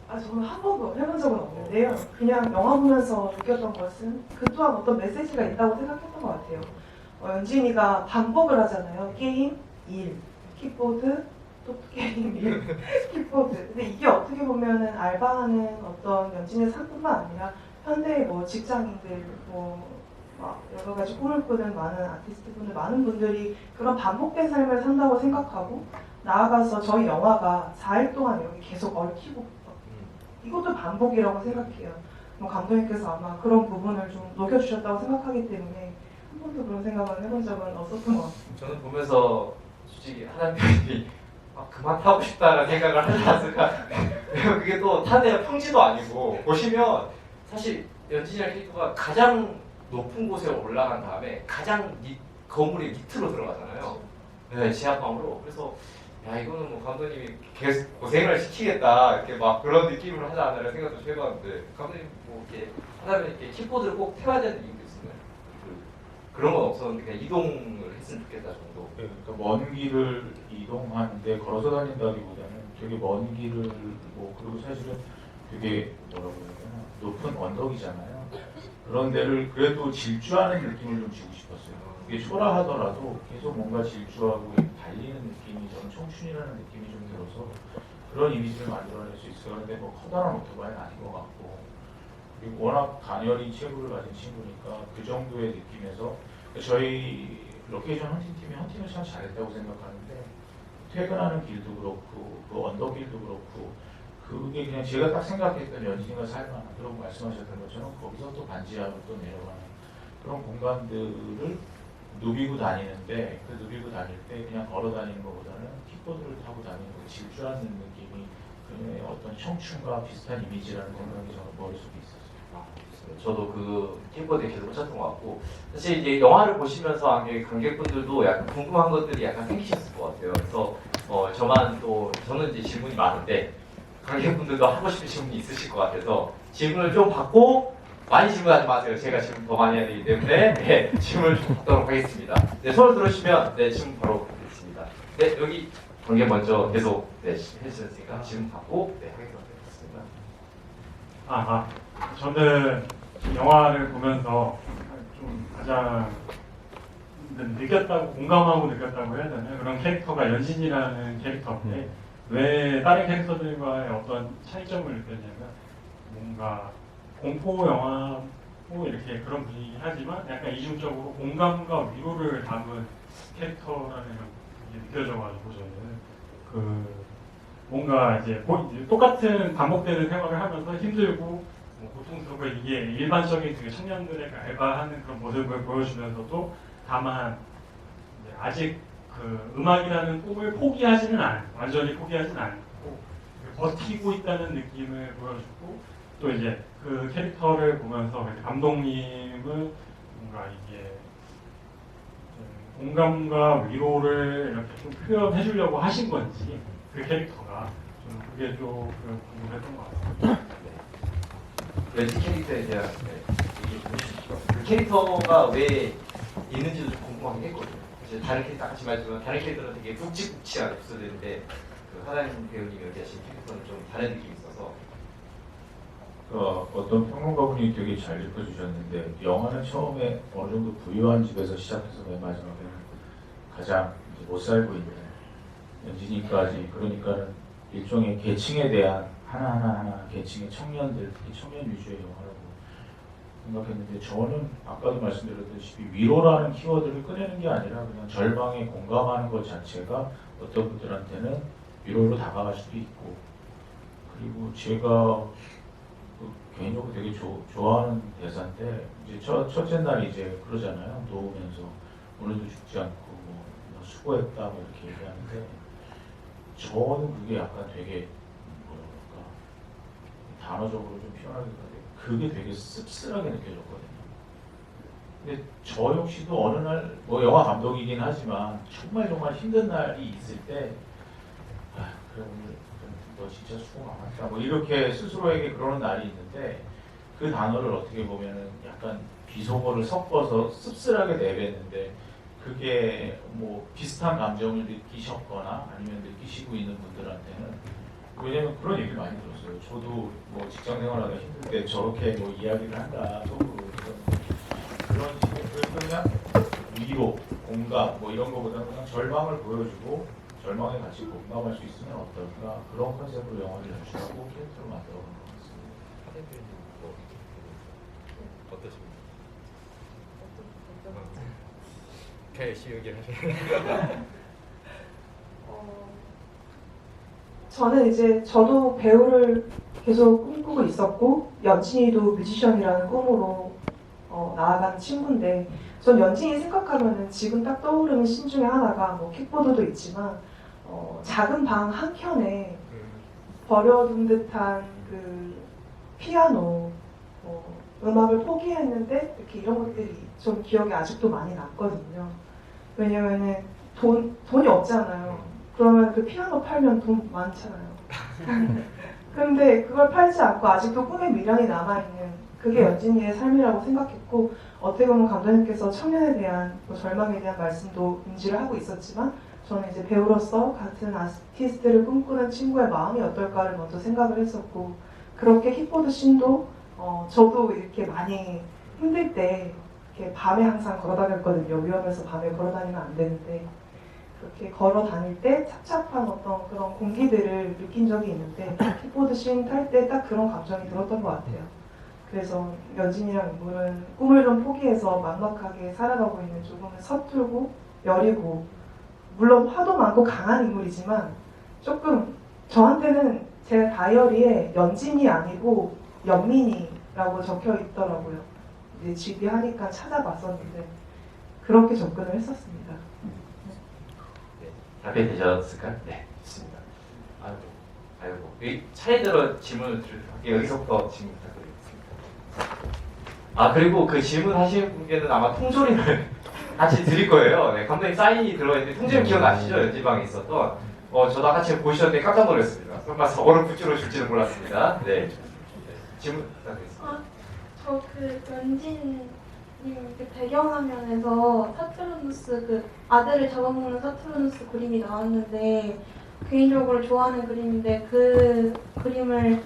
저는 한 번도 해본 적은 없는데요. 그냥 영화 보면서 느꼈던 것은 그 또한 어떤 메시지가 있다고 생각했던 것 같아요. 연진이가 반복을 하잖아요. 게임, 일, 킥보드, 토끼게임, 키보드. 근데 이게 어떻게 보면은 알바하는 어떤 연진의 삶뿐만 아니라 현대의 뭐 직장인들, 막 여러 가지 꿈을 꾸는 많은 아티스트분들, 많은 분들이 그런 반복된 삶을 산다고 생각하고 나아가서 저희 영화가 4일 동안 여기 계속 얽히고 이것도 반복이라고 생각해요. 감독님께서 아마 그런 부분을 좀 녹여주셨다고 생각하기 때문에 한 번도 그런 생각을 해본 적은 없었던 것 같아요. 저는 보면서 솔직히 하나님 배우님이 그만 타고 싶다라는 생각을 하지 않을까. 왜냐면 그게 또 타는 평지도 아니고 보시면 사실 연진이라는 캐릭터가 가장 높은 곳에 올라간 다음에 가장 건물의 밑으로 들어가잖아요. 네, 지하방으로. 그래서 야 이거는 뭐 감독님이 계속 고생을 시키겠다 이렇게 막 그런 느낌을 하지 않나라는 생각도 좀 해봤는데 감독님 뭐 이렇게 하다 보니 이렇게 키보드를 꼭 태워야 되는 이유도 있었나요? 그런 건 없었는데 그냥 이동을 했으면 좋겠다 정도. 네, 그러니까 먼 길을 이동하는데 걸어서 다닌다기보다는 되게 먼 길을 그리고 사실은 되게 뭐라고 해야 되나 높은 언덕이잖아요. 그런 데를 그래도 질주하는 느낌을 좀 주고 싶었어요. 그게 초라하더라도 계속 뭔가 질주하고 달리는 느낌이 저는 청춘이라는 느낌이 좀 들어서 그런 이미지를 만들어낼 수 있어요. 근데 뭐 커다란 오토바이는 아닌 것 같고 그리고 워낙 가녀린 체구를 가진 친구니까 그 정도의 느낌에서 저희 로케이션 헌팅팀이 헌팅을 참 잘했다고 생각하는데 퇴근하는 길도 그렇고 그 언덕길도 그렇고 그게 그냥 제가 딱 생각했던 연진이가 살만한 그런 말씀하셨던 것처럼 거기서 또 반지하로 또 내려가는 그런 공간들을 누비고 다니는데 그 누비고 다닐 때 그냥 걸어 다니는 것보다는 킥보드를 타고 다니는 거 질주하는 느낌이 그의 어떤 청춘과 비슷한 이미지라는 생각이 저는 머릿속에 있었어요. 저도 그 키보드에 계속 꽂혔던 것 같고 사실 이제 영화를 보시면서 관객분들도 약간 궁금한 것들이 약간 생기셨을 것 같아요. 그래서 저는 이제 질문이 많은데 관객분들도 하고 싶은 질문이 있으실 것 같아서 질문을 좀 받고 많이 질문하지 마세요. 제가 질문 더 많이 해야 되기 때문에 네, 질문을 좀 받도록 하겠습니다. 네, 손을 들어주시면 네, 질문 바로 드리겠습니다. 네, 여기 관객 먼저 계속 네, 해주셨으니까 질문 받고 네, 하겠습니다. 저는 영화를 보면서 좀 가장 느꼈다고 공감하고 느꼈다고 해야 되나요? 그런 캐릭터가 연진이라는 캐릭터인데 왜 다른 캐릭터들과의 어떤 차이점을 느꼈냐면 뭔가 공포 영화고 이렇게 그런 분위기 하지만 약간 이중적으로 공감과 위로를 담은 캐릭터라는 게 느껴져가지고 저는 뭔가 이제 똑같은 반복되는 생활을 하면서 힘들고 고통스럽고 이게 일반적인 그 청년들의 알바하는 그런 모습을 보여주면서도 다만 아직 그 음악이라는 꿈을 완전히 포기하지는 않고 버티고 있다는 느낌을 보여주고 또 이제 그 캐릭터를 보면서 감독님은 뭔가 이게 공감과 위로를 이렇게 좀 표현해 주려고 하신 건지 그 캐릭터가 저는 그게 좀 궁금했던 것 같습니다. 왠지 캐릭터에 대한 얘기 좀 해주시죠. 그 캐릭터가 왜 있는지도 좀 궁금하긴 했거든요. 사실 다른 캐릭터 아까 말했지만 다른 캐릭터는 되게 굵직굵직한 에피소드인데 그 하나님 배우님이 연기하신 캐릭터는 좀 다른 느낌이 있어서 어떤 평론가분이 되게 잘 짚어주셨는데 영화는 처음에 어느 정도 부유한 집에서 시작해서 맨 마지막에는 가장 못 살고 있는 연진이까지 그러니까는 일종의 계층에 대한 하나하나 계층의 청년들, 특히 청년 위주의 영화라고 생각했는데 저는 아까도 말씀드렸듯이 위로라는 키워드를 꺼내는 게 아니라 그냥 절망에 공감하는 것 자체가 어떤 분들한테는 위로로 다가갈 수도 있고 그리고 제가 개인적으로 되게 좋아하는 대사인데 이제 첫째 날이 이제 그러잖아요. 놓으면서 오늘도 죽지 않고 뭐 수고했다 뭐 이렇게 얘기하는데 저는 그게 약간 되게 단어적으로 좀 표현하기가 그게 되게 씁쓸하게 느껴졌거든요. 근데 저 역시도 어느 날 뭐 영화 감독이긴 하지만 정말 힘든 날이 있을 때 그래 오늘 너 진짜 수고 많았다 뭐 이렇게 스스로에게 그러는 날이 있는데 그 단어를 어떻게 보면은 약간 비속어를 섞어서 씁쓸하게 내뱉는데 그게 뭐 비슷한 감정을 느끼셨거나 아니면 느끼시고 있는 분들한테는 왜냐면 그런 얘기를 많이 들었어요. 저도 뭐 직장 생활하다 힘들 때 저렇게 뭐 이야기를 한다 속으로 그런 식의 그냥 위로, 공감 뭐 이런 거보다는 그냥 절망을 보여주고 절망에 같이 공감할 수 있으면 어떨까 그런 컨셉으로 영화를 연출하고 캐릭터를 만들어본 것 같습니다. 하대표님 뭐 어떠십니까? KC 얘기를 하시나요? 저는 이제 저도 배우를 계속 꿈꾸고 있었고 연진이도 뮤지션이라는 꿈으로 나아가는 친구인데 전 연진이 생각하면은 지금 딱 떠오르는 신 중에 하나가 뭐 킥보드도 있지만 작은 방 한 켠에 버려둔 듯한 그 피아노 음악을 포기했는데 이렇게 이런 것들이 좀 기억에 아직도 많이 남거든요. 왜냐면은 돈이 없잖아요. 그러면 그 피아노 팔면 돈 많잖아요. 근데 그걸 팔지 않고 아직도 꿈의 미련이 남아있는 그게 연진이의 삶이라고 생각했고 어떻게 보면 감독님께서 청년에 대한 절망에 대한 말씀도 인지를 하고 있었지만 저는 이제 배우로서 같은 아티스트를 꿈꾸는 친구의 마음이 어떨까를 먼저 생각을 했었고 그렇게 킥보드 씬도 저도 이렇게 많이 힘들 때 이렇게 밤에 항상 걸어 다녔거든요. 위험해서 밤에 걸어 다니면 안 되는데 그렇게 걸어 다닐 때 착잡한 어떤 그런 공기들을 느낀 적이 있는데 킥보드 씬 탈 때 딱 그런 감정이 들었던 것 같아요. 그래서 연진이랑 인물은 꿈을 좀 포기해서 막막하게 살아가고 있는 조금은 서툴고 여리고 물론 화도 많고 강한 인물이지만 조금 저한테는 제 다이어리에 연진이 아니고 연민이라고 적혀 있더라고요. 이제 집이하니까 찾아봤었는데 그렇게 접근을 했었습니다. 답변 되셨을까요? 네, 좋습니다. 아이고, 이 차례대로 질문을 드릴게요. 여기서부터 질문 부탁드리겠습니다. 그리고 그 질문하시는 분께는 아마 통조림을 같이 드릴 거예요. 네, 감독님 사인이 들어있는데 통조림 기억나시죠? 연지방에 있었던. 저도 아까 지금 보시는데 깜짝 놀랐습니다. 설마 저거를 굿즈로 줄지는 몰랐습니다. 네, 질문 부탁드리겠습니다. 저 그 연진님 그 배경화면에서 사투르누스 그 아들을 잡아먹는 사투르누스 그림이 나왔는데 개인적으로 좋아하는 그림인데 그 그림을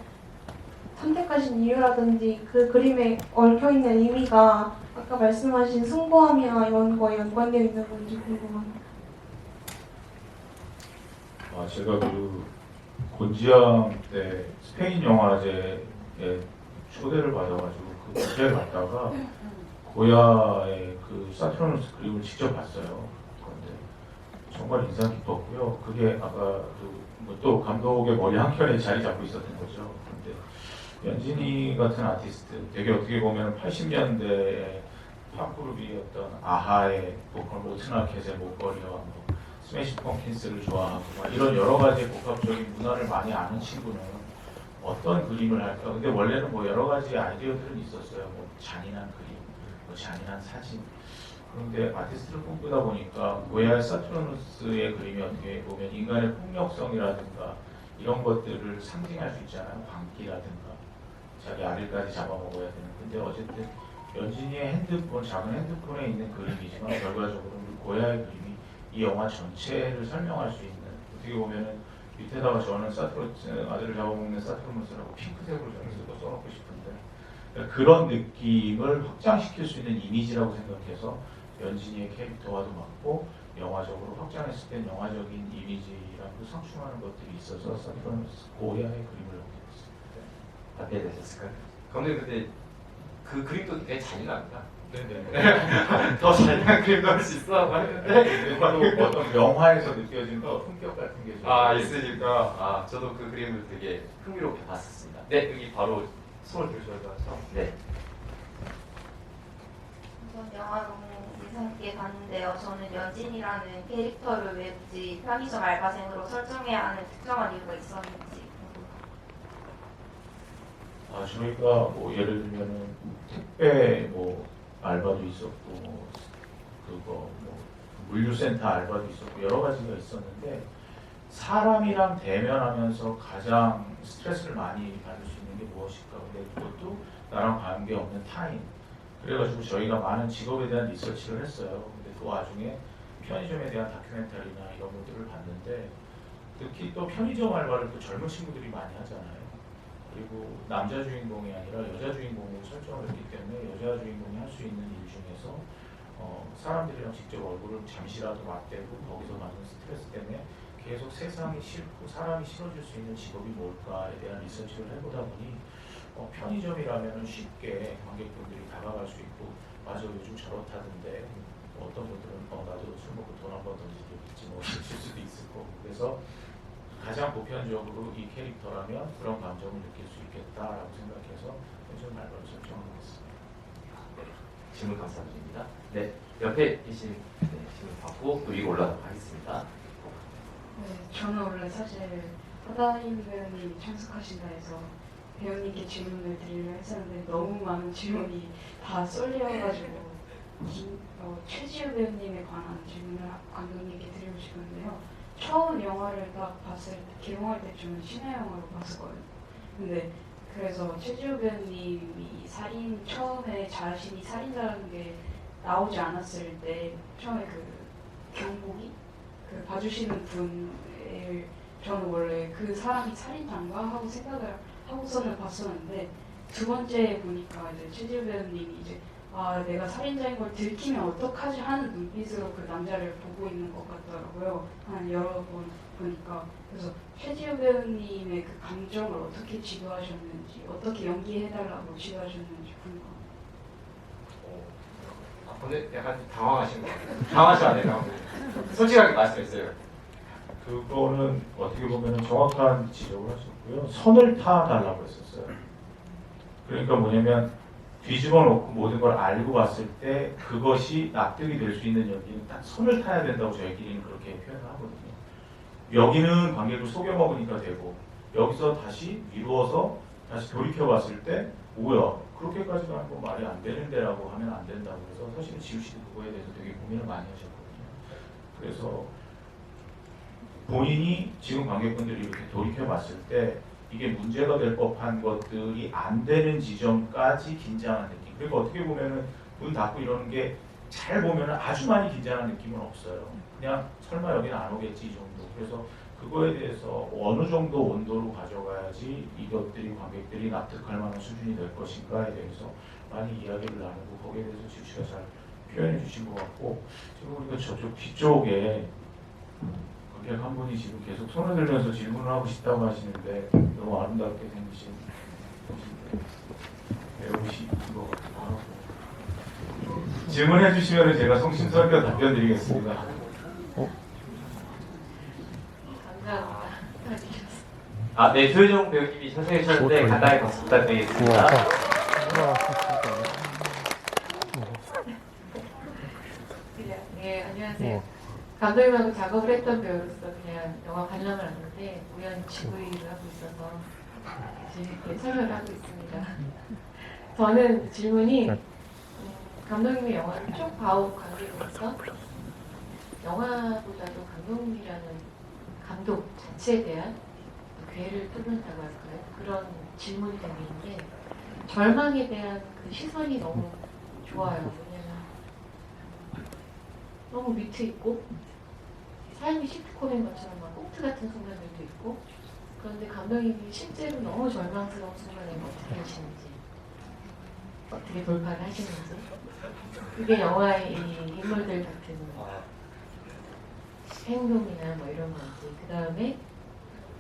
선택하신 이유라든지 그 그림에 얽혀있는 의미가 아까 말씀하신 숭고함이나 이런 거에 연관되어 있는 건지 궁금합니다. 제가 그 곤지암 때 스페인 영화제에 초대를 받아가지고 그 무대에 갔다가 고야의 그 사투르누스 그림을 직접 봤어요. 그런데 정말 인상 깊었고요. 그게 아까 또 감독의 머리 한켠에 자리 잡고 있었던 거죠. 그런데 연진이 같은 아티스트, 되게 어떻게 보면 80년대의 팝그룹이었던 아하의 보컬 모트나켓의 목걸이와 스매시 펑킨스를 좋아하고 이런 여러 가지 복합적인 문화를 많이 아는 친구는 어떤 그림을 할까? 근데 원래는 여러 가지 아이디어들은 있었어요. 잔인한 그림, 잔인한 사진. 그런데 아티스트를 꿈꾸다 보니까 고야의 사투르누스의 그림이 어떻게 보면 인간의 폭력성이라든가 이런 것들을 상징할 수 있잖아요. 광기라든가 자기 아들까지 잡아먹어야 되는. 근데 어쨌든 연진이의 핸드폰, 작은 핸드폰에 있는 그림이지만 결과적으로 고야의 그림이 이 영화 전체를 설명할 수 있는, 어떻게 보면은 밑에다가 저는 아들을 잡아먹는 사투르누스라고 핑크색으로 저는 써놓고 싶은데 그런 느낌을 확장시킬 수 있는 이미지라고 생각해서 연진이의 캐릭터와도 맞고 영화적으로 확장했을 땐 영화적인 이미지랑도 상충하는 것들이 있어서 사투르누스 고야의 그림을 넣게 됐습니다. 답변 되셨을까요? 감독님 근데 그 그림도 되게 잔인합니다. 네네. 더 잔인한 그림도 할 수 있어 했는데 또 어떤 영화에서 느껴진 품격 같은 게 좀 있으니까 저도 그 그림을 되게 흥미롭게 봤었습니다. 네, 여기 바로 손을 들으셔야 하죠. 네. 전 영화 너무 인상 깊게 봤는데요. 저는 연진이라는 캐릭터를 왜 굳이 편의점 알바생으로 설정해야 하는 특정한 이유가 있었는지 궁금합니다. 저희가 예를 들면은 택배 알바도 있었고 물류센터 알바도 있었고 여러 가지가 있었는데 사람이랑 대면하면서 가장 스트레스를 많이 받을 수 있는 게 무엇일까? 근데 그것도 나랑 관계없는 타인. 그래가지고 저희가 많은 직업에 대한 리서치를 했어요. 근데 그 와중에 편의점에 대한 다큐멘터리나 이런 것들을 봤는데 특히 또 편의점 알바를 또 젊은 친구들이 많이 하잖아요. 그리고 남자 주인공이 아니라 여자 주인공으로 설정을 했기 때문에 여자 주인공이 할 수 있는 일 중에서 사람들이랑 직접 얼굴을 잠시라도 맞대고 거기서 받는 스트레스 때문에 계속 세상이 싫고 사람이 싫어질 수 있는 직업이 뭘까에 대한 리서치를 해보다 보니 편의점이라면 쉽게 관객분들이 다가갈 수 있고 맞아 요즘 저렇다던데 어떤 분들은 나도 술 먹고 돈 한 번 던지겠지 뭐 칠 수도 있을 거고 그래서 가장 보편적으로 이 캐릭터라면 그런 감정을 느낄 수 있겠다라고 생각해서 좀 말로 설정하겠습니다. 질문 감사드립니다. 네, 옆에 계신 질문 받고 또 위로 올라가도록 하겠습니다. 네, 저는 원래 사실 하다임 배우님이 참석하신다 해서 배우님께 질문을 드리려 했었는데 너무 많은 질문이 다 쏠려가지고 최지우 배우님에 관한 질문을 감독님께 드리고 싶은데요. 처음 영화를 딱 봤을 때 개봉할 때쯤은 심야 영화로 봤었거든요. 근데 그래서 최지우 배우님이 처음에 자신이 살인자라는 게 나오지 않았을 때 처음에 그 경복이 그 봐주시는 분을 저는 원래 그 사람이 살인자인가 하고 생각을 하고서는 봤었는데 두 번째 보니까 이제 최지우 배우님이 이제 내가 살인자인 걸 들키면 어떡하지 하는 눈빛으로 그 남자를 보고 있는 것 같더라고요. 한 여러 번 보니까. 그래서 최지우 배우님의 그 감정을 어떻게 지도하셨는지, 어떻게 연기해달라고 지도하셨는지 궁금합니다. 오늘 약간 당황하신 것 같아요. 당황하지 않아요. 솔직하게 말씀했어요. 그거는 어떻게 보면 정확한 지적을 하셨고요. 선을 타달라고 했었어요. 그러니까 뭐냐면 뒤집어 놓고 모든 걸 알고 봤을 때 그것이 납득이 될 수 있는 연기는 딱 선을 타야 된다고 저희끼리는 그렇게 표현을 하거든요. 여기는 관객을 속여먹으니까 되고 여기서 다시 미루어서 다시 돌이켜 봤을 때 뭐야 그렇게까지 가는 건 말이 안 되는데 라고 하면 안 된다고 해서 사실 지우 씨도 그거에 대해서 되게 고민을 많이 하셨거든요. 그래서 본인이 지금 관객분들이 이렇게 돌이켜 봤을 때 이게 문제가 될 법한 것들이 안 되는 지점까지 긴장한 느낌. 그러니까 어떻게 보면은 문 닫고 이러는 게 잘 보면은 아주 많이 긴장한 느낌은 없어요. 그냥 설마 여기는 안 오겠지 이 정도. 그래서 그거에 대해서 어느 정도 온도로 가져가야지 이것들이 관객들이 납득할 만한 수준이 될 것인가에 대해서 많이 이야기를 나누고 거기에 대해서 지우 씨가 잘 표현해 주신 것 같고 지금 우리가 저쪽 뒤쪽에 관객 한 분이 지금 계속 손을 들면서 질문을 하고 싶다고 하시는데 너무 아름답게 생기신 배우신 것 같기도 하고 질문해 주시면 제가 성심성의껏 답변 드리겠습니다. 감사합니다. 네, 조효정 배우님이 선생해 주셨는데 간단히 박수 부탁드리겠습니다. 네, 안녕하세요. 감독님하고 작업을 했던 배우로서 그냥 영화 관람을 왔는데 우연히 GV를 하고 있어서 재밌게 참여를 하고 있습니다. 저는 질문이 감독님의 영화를 쭉 봐온 관객으로서 영화보다도 감독님이라는 감독 자체에 대한 괴를 뚫는다고 할까요? 그런 질문이 생기는데 절망에 대한 그 시선이 너무 좋아요. 왜냐면 너무 위트 있고 삶이 시트콤인 것처럼 막 꽁트 같은 순간들도 있고 그런데 감독님이 실제로 너무 절망스러운 순간에 어떻게 하시는지 어떻게 돌파를 하시는지 그게 영화의 이 인물들 같은 행동이나 뭐 이런 건지 그 다음에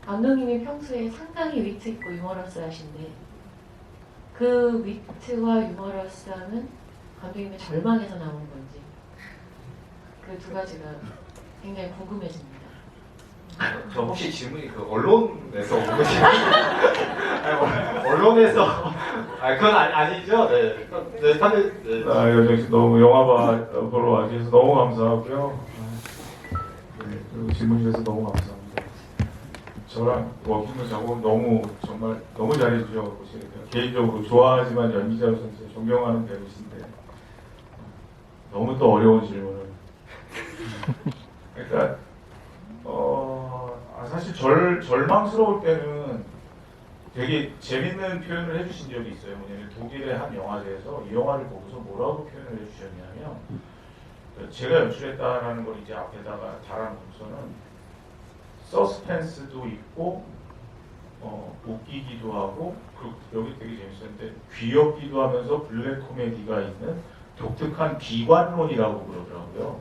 감독님이 평소에 상당히 위트 있고 유머러스하신데 그 위트와 유머러스함은 감독님의 절망에서 나오는 건지 그 두 가지가 굉장히 궁금해집니다. 저 혹시 질문이 그 언론에서 온 것이 언론에서 그건 아니죠? 네. 네, 다들 네. 여정 씨 너무 영화 보러 와주셔서 너무 감사하고요. 네, 그리고 질문 주셔서 너무 감사합니다. 저랑 워킹을 작업 정말 너무 잘해주셔서 제가 개인적으로 좋아하지만 연기자로서 진짜 존경하는 배우신데 너무 또 어려운 질문을. 그러니까 사실 절망스러울 때는 되게 재밌는 표현을 해주신 적이 있어요. 뭐냐면 독일의 한 영화제에서 이 영화를 보고서 뭐라고 표현을 해주셨냐면 제가 연출했다라는 걸 이제 앞에다가 달아놓고서는 서스펜스도 있고 웃기기도 하고 여기 되게 재밌었는데 귀엽기도 하면서 블랙 코미디가 있는 독특한 비관론이라고 그러더라고요.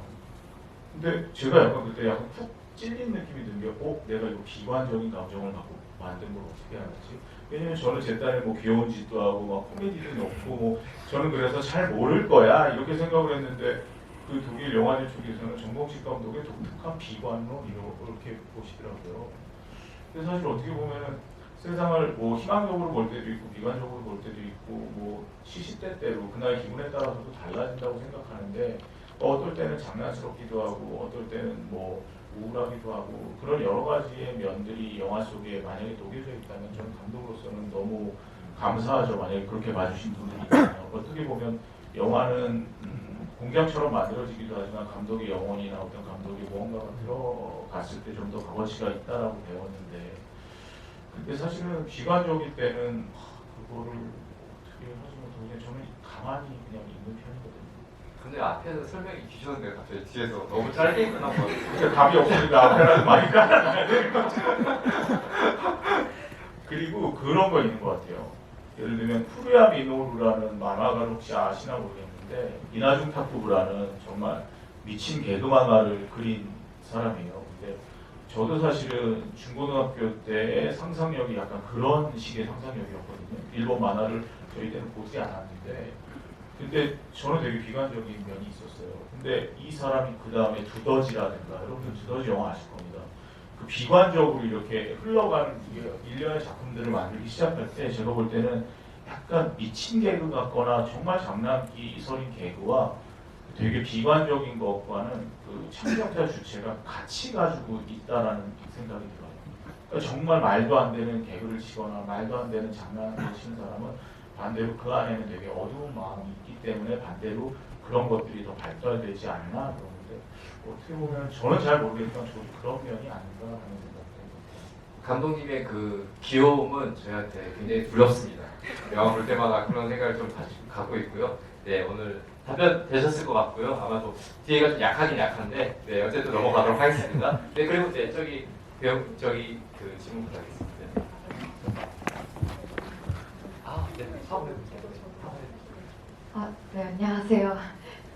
근데 제가 약간 그때 약간 푹 찔린 느낌이 든 게, 내가 이거 비관적인 감정을 갖고 만든 걸 어떻게 하지? 왜냐면 저는 제 딸이 뭐 귀여운 짓도 하고 막 코미디도 넣고 뭐 저는 그래서 잘 모를 거야 이렇게 생각을 했는데 그 독일 영화제 쪽에서는 정봉식 감독의 독특한 비관론 이렇게 보시더라고요. 근데 사실 어떻게 보면은 세상을 뭐 희망적으로 볼 때도 있고 비관적으로 볼 때도 있고 뭐 시시때때로 그날 기분에 따라서도 달라진다고 생각하는데 어떨 때는 장난스럽기도 하고 어떨 때는 뭐 우울하기도 하고 그런 여러 가지의 면들이 영화 속에 만약에 녹여져 있다면 저는 감독으로서는 너무 감사하죠. 만약에 그렇게 봐주신 분들이 있다면 어떻게 보면 영화는 공장처럼 만들어지기도 하지만 감독의 영혼이나 어떤 감독의 무언가가 들어갔을 때 좀 더 값어치가 있다라고 배웠는데 근데 사실은 비관적일 때는 그거를 어떻게 하지 못하고 저는 가만히 그냥 있는 편이거든요. 근데 앞에서 설명이 주셨는데 갑자기 뒤에서 너무 짧게 끝난 거 같아요. 진짜 답이 없으니까 앞에라도 많이 깔아놔야 되는 거죠. 그리고 그런 거 있는 것 같아요. 예를 들면 푸르야 미노루라는 만화가를 혹시 아시나 모르겠는데 이나중 타쿠부라는 정말 미친 개그 만화를 그린 사람이에요. 근데 저도 사실은 중고등학교 때 상상력이 약간 그런 식의 상상력이었거든요. 일본 만화를 저희 때는 보지 않았는데 근데 저는 되게 비관적인 면이 있었어요. 근데 이 사람이 그 다음에 두더지라든가 여러분들 두더지 영화 아실 겁니다. 그 비관적으로 이렇게 흘러가는 일련의 작품들을 만들기 시작할 때 제가 볼 때는 약간 미친 개그 같거나 정말 장난기 서린 개그와 되게 비관적인 것과는 그 창작자 주체가 같이 가지고 있다라는 생각이 들어요. 그러니까 정말 말도 안 되는 개그를 치거나 말도 안 되는 장난을 치는 사람은 반대로 그 안에는 되게 어두운 마음이 있기 때문에 반대로 그런 것들이 더 발달되지 않나 그러는데 어떻게 보면 저는 잘 모르겠지만 저도 그런 면이 아닌가 하는 생각이 듭니다. 감독님의 그 귀여움은 저희한테 굉장히 두렵습니다. 영화 볼 때마다 그런 생각을 좀 갖고 있고요. 네, 오늘 답변 되셨을 것 같고요. 아마도 뒤에가 좀 약하긴 약한데, 네, 어쨌든 넘어가도록 하겠습니다. 네, 그리고 네, 저기 그 질문 부탁드리겠습니다. 네, 네, 안녕하세요.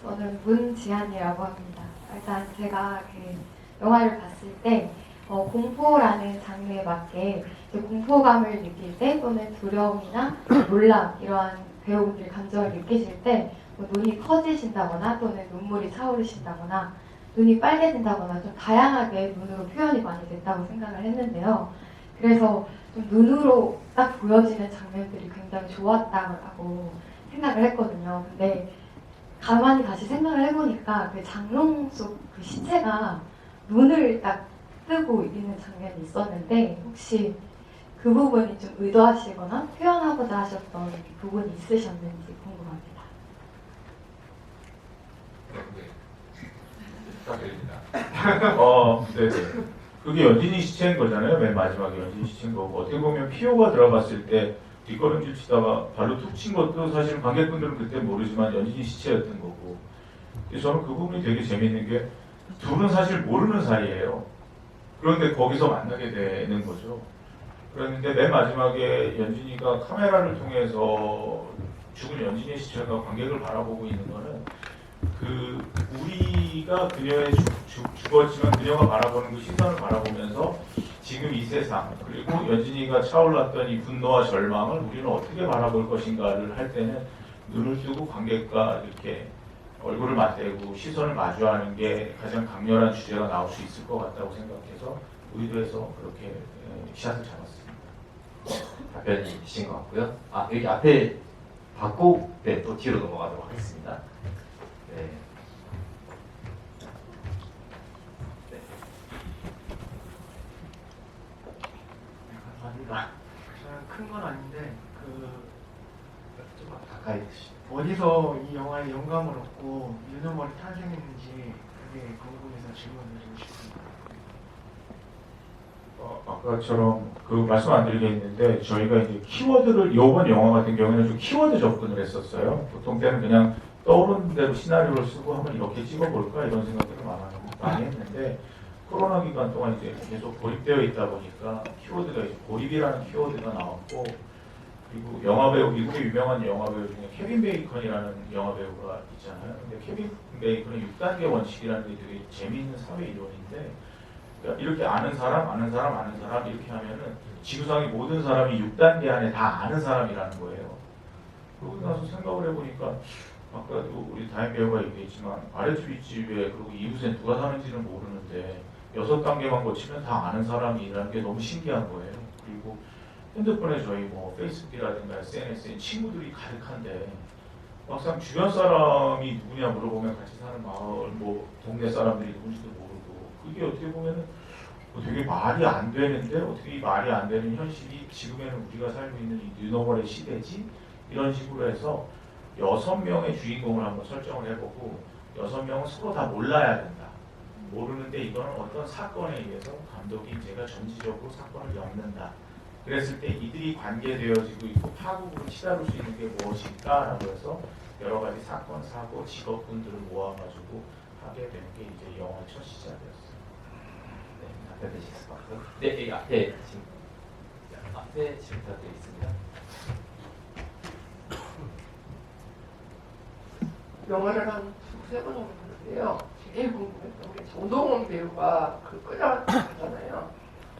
저는 문지한이라고 합니다. 일단 제가 그 영화를 봤을 때 공포라는 장르에 맞게 이제 공포감을 느낄 때 또는 두려움이나 놀람 이러한 배우분들이 감정을 느끼실 때 뭐 눈이 커지신다거나 또는 눈물이 차오르신다거나 눈이 빨개진다거나 좀 다양하게 눈으로 표현이 많이 됐다고 생각을 했는데요. 그래서 좀 눈으로 딱 보여지는 장면들이 굉장히 좋았다고 생각을 했거든요. 근데 가만히 다시 생각을 해보니까 그 장롱 속 그 시체가 눈을 딱 뜨고 있는 장면이 있었는데 혹시 그 부분이 좀 의도하시거나 표현하고자 하셨던 부분이 있으셨는지 궁금합니다. 네네. 그게 연진이 시체인 거잖아요. 맨 마지막에 연진이 시체인 거고 어떻게 보면 피오가 들어갔을 때 뒷걸음질 치다가 발로 툭 친 것도 사실 관객분들은 그때 모르지만 연진이 시체였던 거고 저는 그 부분이 되게 재밌는 게 둘은 사실 모르는 사이예요. 그런데 거기서 만나게 되는 거죠. 그런데 맨 마지막에 연진이가 카메라를 통해서 죽은 연진이의 시체가 관객을 바라보고 있는 거는 그 우리가 그녀의 죽었지만 그녀가 바라보는 그 시선을 바라보면서 지금 이 세상 그리고 연진이가 차올랐던 이 분노와 절망을 우리는 어떻게 바라볼 것인가를 할 때는 눈을 뜨고 관객과 이렇게 얼굴을 맞대고 시선을 마주하는 게 가장 강렬한 주제가 나올 수 있을 것 같다고 생각해서 의도해서 그렇게 샷을 잡았습니다. 답변이 되신 것 같고요. 아, 여기 앞에 받고 네, 또 뒤로 넘어가도록 하겠습니다. 네. 네. 감사합니다. 저는 큰 건 아닌데 좀 가까이 드시죠. 어디서 이 영화에 영감을 얻고 유노멀이 탄생했는지 그게 궁금해서 질문드리고 싶습니다. 아까처럼 그 말씀 안 드리겠는데 저희가 이제 키워드를 이번 영화 같은 경우에는 좀 키워드 접근을 했었어요. 보통 때는 그냥 떠오르는 대로 시나리오를 쓰고 한번 이렇게 찍어볼까 이런 생각들을 많이 했는데 코로나 기간 동안 이제 계속 고립되어 있다 보니까 키워드가 이제 고립이라는 키워드가 나왔고 그리고 영화배우, 미국의 유명한 영화배우 중에 케빈 베이컨이라는 영화배우가 있잖아요. 근데 케빈 베이컨의 6단계 원칙이라는 게 되게 재미있는 사회 이론인데, 그러니까 이렇게 아는 사람 이렇게 하면은 지구상의 모든 사람이 6단계 안에 다 아는 사람이라는 거예요. 그러고 나서 생각을 해보니까 아까도 우리 다임 배우가 얘기했지만 아래집 윗집에 그리고 이웃에 누가 사는지는 모르는데 6단계만 거치면 다 아는 사람이라는 게 너무 신기한 거예요. 그리고 핸드폰에 저희 뭐 페이스북이라든가 SNS에 친구들이 가득한데 막상 주변 사람이 누구냐 물어보면 같이 사는 마을, 뭐 동네 사람들이 누군지도 모르고, 그게 어떻게 보면은 되게 말이 안 되는데 어떻게 이 말이 안 되는 현실이 지금에는 우리가 살고 있는 이 뉴노멀의 시대지? 이런 식으로 해서 6명의 주인공을 한번 설정을 해보고 6명은 서로 다 몰라야 된다. 모르는데 이거는 어떤 사건에 의해서 감독이 제가 전지적으로 사건을 엮는다. 그랬을 때 이들이 관계되어지고 있고 파국으로 치달을 수 있는 게 무엇일까라고 해서 여러 가지 사건, 사고, 직업군들을 모아가지고 하게 되는 게 이제 영화의 첫 시작이었어요. 네, 앞에 되실 것 같고요. 네, 이 앞에 지금 앞에 지금 부탁드리겠습니다. 영화를 한 두세 번 정도 봤는데요. 제일 궁금했던 게 정동원 배우가 그 끌려가잖아요.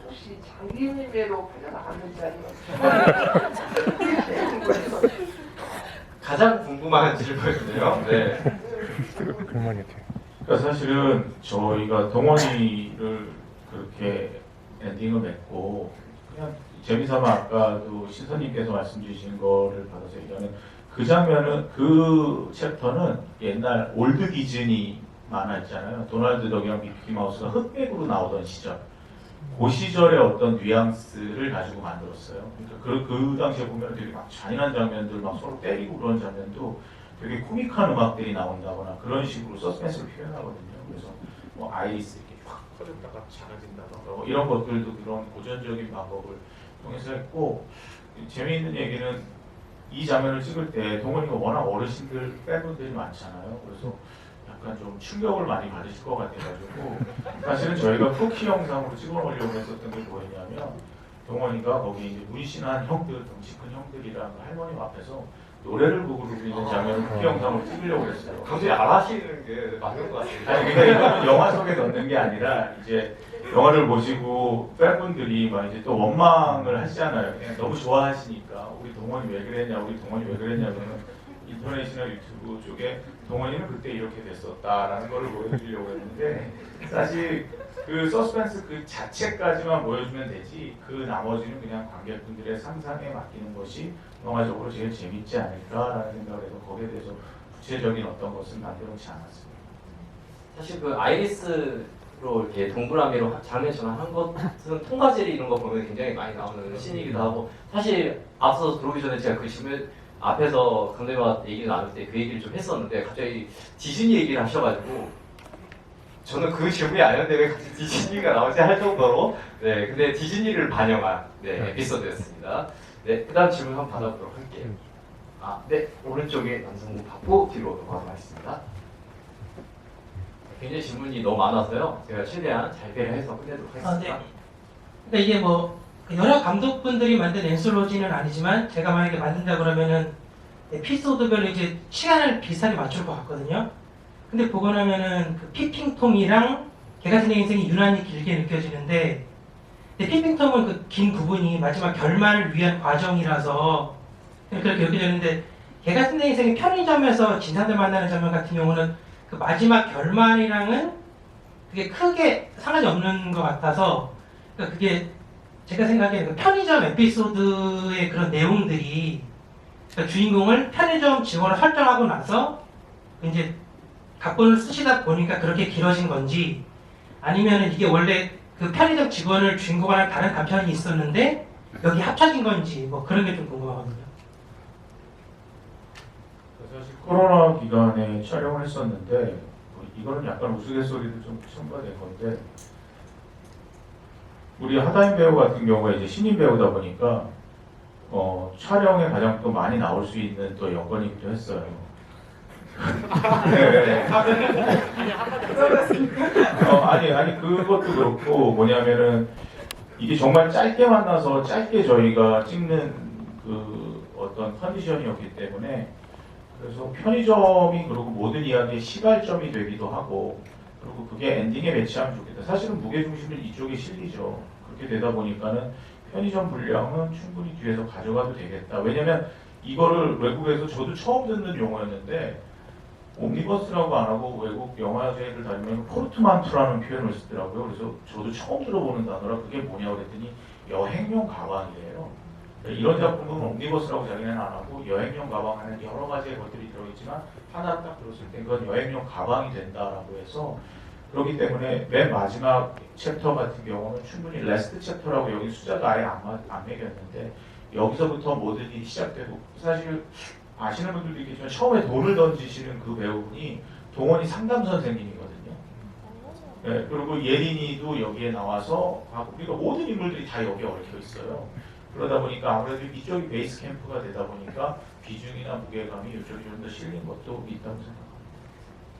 혹시 장기인 배로 끌려나갔는지 아니면 제일 궁금해서. 가장 궁금한 질문이네요. 네. 그러니까 사실은 저희가 동원이를 그렇게 엔딩을 맺고 그냥 재미삼아 아까도 신선님께서 말씀 주신 거를 받아서 얘기하면 그 장면은, 그 챕터는 옛날 올드 디즈니 만화 있잖아요. 도널드 덕이랑 미키 마우스가 흑백으로 나오던 시절, 그 시절의 어떤 뉘앙스를 가지고 만들었어요. 그러니까 그 당시에 보면 되게 막 잔인한 장면들, 막 서로 때리고 그런 장면도 되게 코믹한 음악들이 나온다거나 그런 식으로 서스펜스를 표현하거든요. 그래서 뭐 아이리스 이렇게 확 터졌다가 작아진다던가 뭐 이런 것들도 그런 고전적인 방법을 통해서 했고, 재미있는 얘기는 이 장면을 찍을 때 동원이가 워낙 어르신들 팬분들이 많잖아요. 그래서 약간 좀 충격을 많이 받으실 것 같아가지고 사실은 저희가 쿠키 영상으로 찍어놓으려고 했었던 게 뭐였냐면, 동원이가 거기 이제 문신한 형들, 덩치 큰 형들이랑 할머님 앞에서 노래를 부르고 있는 장면을 쿠키 영상으로 찍으려고 했어요. 굉장히 안 하시는 게 맞는 것 같아요. 아니 그러니까 이거는 영화 속에 넣는 게 아니라 이제 영화를 보시고 팬분들이 막 이제 또 원망을 하시잖아요. 그냥 너무 좋아하시니까 우리 동원이 왜 그랬냐, 우리 동원이 왜 그랬냐 그러면 인터넷이나 유튜브 쪽에 동원이는 그때 이렇게 됐었다라는 걸 보여드리려고 했는데, 사실 그 서스펜스 그 자체까지만 보여주면 되지 그 나머지는 그냥 관객분들의 상상에 맡기는 것이 영화적으로 제일 재밌지 않을까라는 생각을 해서 거기에 대해서 구체적인 어떤 것은 만들어 놓지 않았습니다. 사실 그 아이리스로 이렇게 동그라미로 장면 전환한 것은 통과제리 이런 거 보면 굉장히 많이 나오는 신이기도 하고, 사실 앞서서 들어오기 전에 제가 그 질문 앞에서 감독님과 얘기를 나눌 때 그 얘기를 좀 했었는데 갑자기 디즈니 얘기를 하셔가지고 저는 그 질문이 아니었는데 왜 갑자기 디즈니가 나오지 할 정도로, 네, 근데 디즈니를 반영한 에피소드였습니다. 네, 그 다음 질문 한번 받아보도록 할게요. 아, 네, 오른쪽에 남성분 받고 뒤로 넘어가도록 하겠습니다. 굉장히 질문이 너무 많아서요. 제가 최대한 잘 배려해서 끝내도록 하겠습니다. 네. 그러니까 이게 뭐 여러 감독분들이 만든 엔솔로지는 아니지만 제가 만약에 만든다 그러면은 에피소드별로 이제 시간을 비슷하게 맞출 것 같거든요. 근데 보고 나면은 그 피핑tom이랑 개같은 내 인생이 유난히 길게 느껴지는데, 근데 피핑tom은 그 긴 부분이 마지막 결말을 위한 과정이라서 그렇게 느껴지는데, 개같은 내 인생의 편의점에서 진상들 만나는 장면 같은 경우는 그 마지막 결말이랑은 그게 크게 상관이 없는 것 같아서, 그러니까 그게 제가 생각에는 그 편의점 에피소드의 그런 내용들이, 그러니까 주인공을 편의점 직원을 설정하고 나서 이제 각본을 쓰시다 보니까 그렇게 길어진 건지, 아니면 이게 원래 그 편의점 직원을 주인공으로 하는 다른 단편이 있었는데 여기 합쳐진 건지, 뭐 그런 게 좀 궁금하거든요. 사실 코로나 기간에 촬영을 했었는데 이거는 약간 우스갯소리도 좀 첨가된 건데, 우리 하다임 배우 같은 경우가 이제 신인 배우다 보니까 촬영에 가장 또 많이 나올 수 있는 또 여건이기도 했어요. 네. 아니 그것도 그렇고 뭐냐면은 이게 정말 짧게 만나서 짧게 저희가 찍는 그 어떤 컨디션이었기 때문에 그래서 편의점이 그리고 모든 이야기의 시발점이 되기도 하고 그리고 그게 엔딩에 매치하면 좋겠다. 사실은 무게중심은 이쪽에 실리죠. 그렇게 되다 보니까는 편의점 분량은 충분히 뒤에서 가져가도 되겠다. 왜냐면 이거를 외국에서 저도 처음 듣는 용어였는데 옴니버스라고 안 하고 외국 영화제를 다니면 포르트만투라는 표현을 쓰더라고요. 그래서 저도 처음 들어보는 단어라 그게 뭐냐고 그랬더니 여행용 가방이래요. 이런 작품은 옴니버스라고 자기는 안 하고 여행용 가방 안에 여러 가지의 것들이 들어있지만 하나 딱 들었을 때 그건 여행용 가방이 된다라고 해서 그렇기 때문에 맨 마지막 챕터 같은 경우는 충분히 레스트 챕터라고 여기 숫자도 아예 안 매겼는데 여기서부터 모든 일이 시작되고 사실 아시는 분들도 있겠지만 처음에 돌을 던지시는 그 배우분이 동원이 상담 선생님이거든요. 네, 그리고 예린이도 여기에 나와서 하고 그러니까 모든 인물들이 다 여기에 얽혀 있어요. 그러다 보니까 아무래도 이쪽이 베이스 캠프가 되다 보니까 비중이나 무게감이 이쪽이 좀 더 실린 것도 있다고 생각합니다.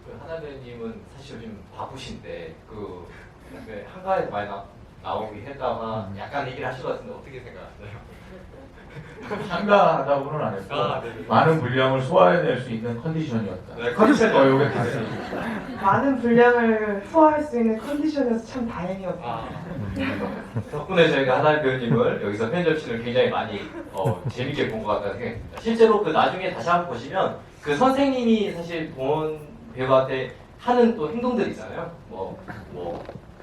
그 하나 배우님은 사실 좀 바쁘신데 그 한가에 많이 나오기 했다가 약간 얘기를 하실 것 같은데 어떻게 생각하세요? 한가하다고는 안 했고 많은 분량을 소화해낼 수 있는 컨디션이었다. 네, 컨디션이요. 요게 다시. 많은 분량을 소화할 수 있는 컨디션이어서 참 다행이었어요. 덕분에 저희가 하나 배우님을 여기서 편집신을 굉장히 많이 재밌게 본 것 같다는 생각이 듭니다. 실제로 그 나중에 다시 한번 보시면 그 선생님이 사실 동원 배우한테 하는 또 행동들이 있잖아요.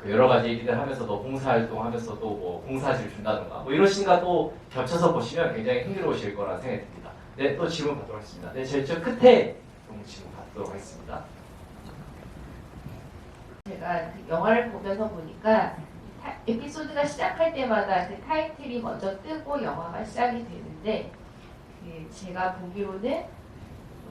그 여러 가지 얘기들 하면서도 봉사활동 하면서도 뭐 봉사지를 준다던가 뭐 이런 신과 또 겹쳐서 보시면 굉장히 흥미로우실 거라는 생각이 듭니다. 네, 또 질문 받도록 하겠습니다. 네, 제일 저 끝에 질문 받도록 하겠습니다. 제가 그 영화를 보면서 보니까 에피소드가 시작할 때마다 그 타이틀이 먼저 뜨고 영화가 시작이 되는데 그 제가 보기로는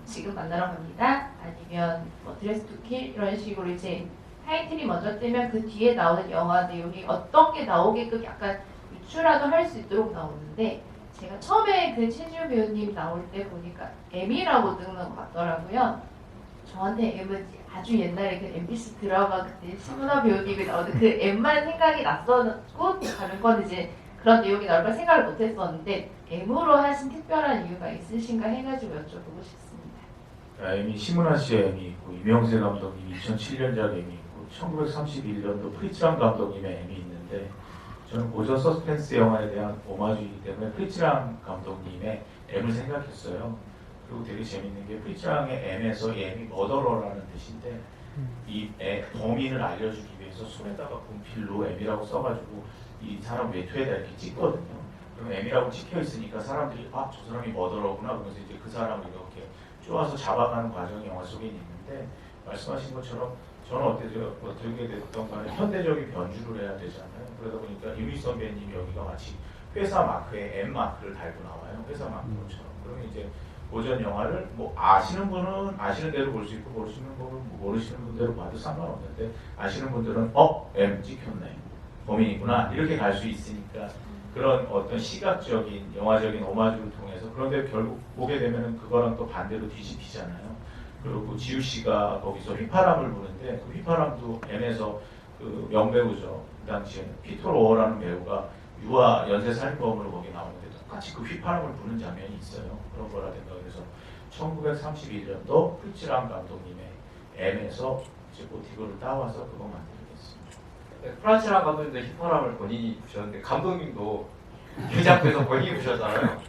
지금 만나러 갑니다 아니면 뭐 드레스 투 킬 이런 식으로 이제 타이틀이 먼저 뜨면 그 뒤에 나오는 영화 내용이 어떤 게 나오게끔 약간 유추라도 할 수 있도록 나오는데 제가 처음에 그 최지우 배우님 나올 때 보니까 M이라고 뜨는 것 같더라고요. 저한테 M은 아주 옛날에 그 MBC 드라마 그때 심은하 배우님이 나오는 그 M만 생각이 났었고 다른 건 이제 그런 내용이 나올 걸 생각을 못했었는데 M으로 하신 특별한 이유가 있으신가 해가지고 여쭤보고 싶습니다. M이 심은하 씨의 M이 있고 이명세 감독님 2007년작 M이 있고 1931년도 프리츠랑 감독님의 M이 있는데 저는 고전 서스펜스 영화에 대한 오마주이기 때문에 프리츠랑 감독님의 M을 생각했어요. 그리고 되게 재밌는 게 프리츠랑의 M에서 M이 머더러라는 뜻인데 이 범인을 알려주기 위해서 손에다가 분필로 M이라고 써가지고 이 사람 외투에다 이렇게 찍거든요. 그럼 M이라고 찍혀 있으니까 사람들이 아, 저 사람이 머더러구나 그러면서 이제 그 사람을 이렇게 쪼아서 잡아가는 과정이 영화 속에 있는데 말씀하신 것처럼 저는 어떻게 됐던 간에 현대적인 변주를 해야 되잖아요. 그러다 보니까 유미 선배님 여기가 마치 회사 마크에 M 마크를 달고 나와요. 회사 마크처럼. 그러면 이제 고전 영화를 뭐 아시는 분은 아시는 대로 볼 수 있고 모르시는 분은 모르시는 분대로 봐도 상관없는데 아시는 분들은 M 찍혔네. 범인이구나. 이렇게 갈 수 있으니까 그런 어떤 시각적인 영화적인 오마주를 통해서 그런데 결국 보게 되면은 그거랑 또 반대로 뒤집히잖아요. 그리고 지우 씨가 거기서 휘파람을 부는데 그 휘파람도 M에서 그 명배우죠. 그 당시에 피터 로어라는 배우가 유아 연쇄살인범으로 거기 나오는데 똑같이 그 휘파람을 부는 장면이 있어요. 그런 거라든가 그래서 1931년도 프리츠랑 감독님의 M에서 이제 모티브를 따와서 그거 만들겠습니다. 네, 프란치랑 감독님도 휘파람을 본인이 부셨는데 감독님도 그 작품에서 본인이 부셨잖아요.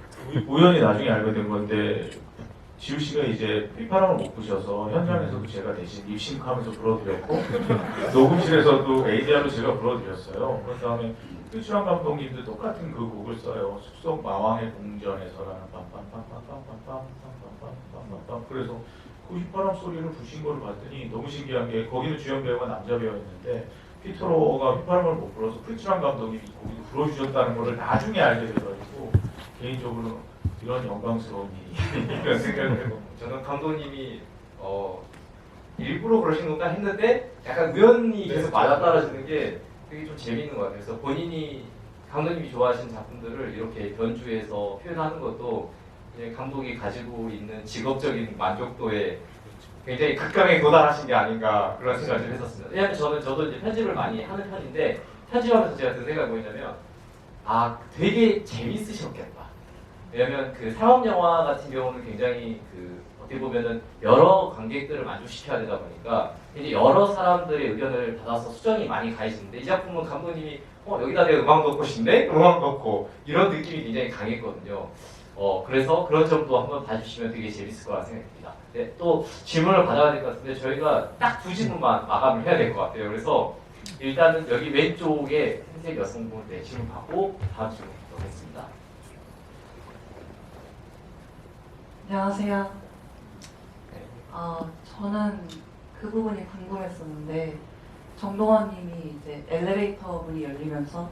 우연히 나중에 알게 된 건데 지우 씨가 이제 휘파람을 못 부셔서 현장에서도 제가 대신 립싱크하면서 불어드렸고 녹음실에서도 ADR로 제가 불어드렸어요. 그런 다음에 프리츠랑 감독님도 똑같은 그 곡을 써요. 숲속 마왕의 궁전에서라는 빰빰빰빰빰빰빰빰빰빰빰빰빰 그래서 그 휘파람 소리를 부신 걸 봤더니 너무 신기한 게 거기는 주연 배우가 남자 배우였는데 피터로가 휘파람을 못 불어서 프리츠랑 감독님이 거기도 불어주셨다는 걸 나중에 알게 돼가지고 개인적으로 이런 영광스러운 일이 이런 생각을 해봅니다. 저는 감독님이 일부러 그러신 건가 했는데 약간 우연히 계속 맞아떨어지는 게 되게 좀 재미있는 것 같아요. 그래서 본인이 감독님이 좋아하시는 작품들을 이렇게 변주해서 표현하는 것도 감독이 가지고 있는 직업적인 만족도에 굉장히 극강에 도달하신 게 아닌가 그런 생각을 좀 했었습니다. 왜냐하면 저도 이제 편집을 많이 하는 편인데 편집하면서 제가 든 생각이 뭐냐면 아 되게 재밌으셨겠다. 왜냐면 그 상업 영화 같은 경우는 굉장히 그 어떻게 보면은 여러 관객들을 만족시켜야 되다 보니까 이제 여러 사람들의 의견을 받아서 수정이 많이 가해지는데 이 작품은 감독님이 여기다 내가 음악 넣고 싶네? 음악 넣고 이런 느낌이 굉장히 강했거든요. 그래서 그런 점도 한번 봐주시면 되게 재밌을 거라 생각합니다. 네, 또 질문을 받아야 될 것 같은데 저희가 딱 2질문만 마감을 해야 될 것 같아요. 그래서 일단은 여기 왼쪽에 흰색 여성분 질문 받고 다음 질문 하겠습니다. 안녕하세요. 저는 그 부분이 궁금했었는데 정동원님이 이제 엘리베이터 문이 열리면서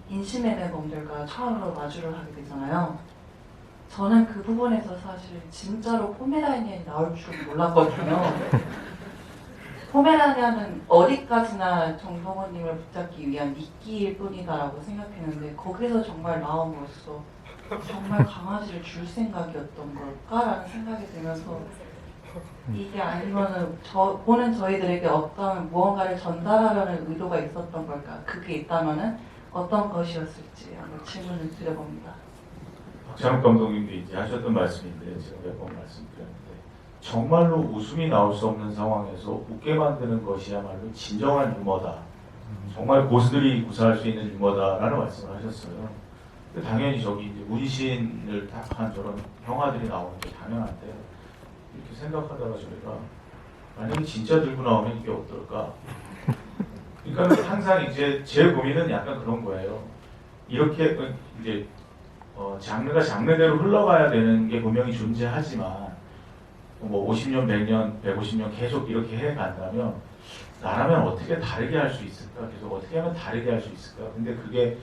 인신의 범들과 처음으로 마주를 하게 되잖아요. 저는 그 부분에서 사실 진짜로 포메라니안이 나올 줄은 몰랐거든요. 포메라니안은 어디까지나 정동원님을 붙잡기 위한 미끼일 뿐이다라고 생각했는데 거기서 정말 나옴으로써 정말 강아지를 줄 생각이었던 걸까라는 생각이 들면서 이게 아니면은 보는 저희들에게 어떤 무언가를 전달하려는 의도가 있었던 걸까? 그게 있다면은 어떤 것이었을지 한번 질문을 드려봅니다. 박찬욱 감독님도 이제 하셨던 말씀인데 제가 몇 번 말씀드렸는데 정말로 웃음이 나올 수 없는 상황에서 웃게 만드는 것이야말로 진정한 유머다. 정말 고수들이 구사할 수 있는 유머다라는 말씀을 하셨어요. 근데 당연히 저기 이제 문신을 딱 한 저런 형아들이 나오는 게 당연한데 이렇게 생각하다가 저희가 만약에 진짜 들고 나오면 이게 어떨까? 그러니까 항상 이제 제 고민은 약간 그런 거예요. 이렇게 이제 장르가 장르대로 흘러가야 되는 게 분명히 존재하지만 뭐 50년, 100년, 150년 계속 이렇게 해간다면 나라면 어떻게 다르게 할 수 있을까? 계속 어떻게 하면 다르게 할 수 있을까? 근데 그게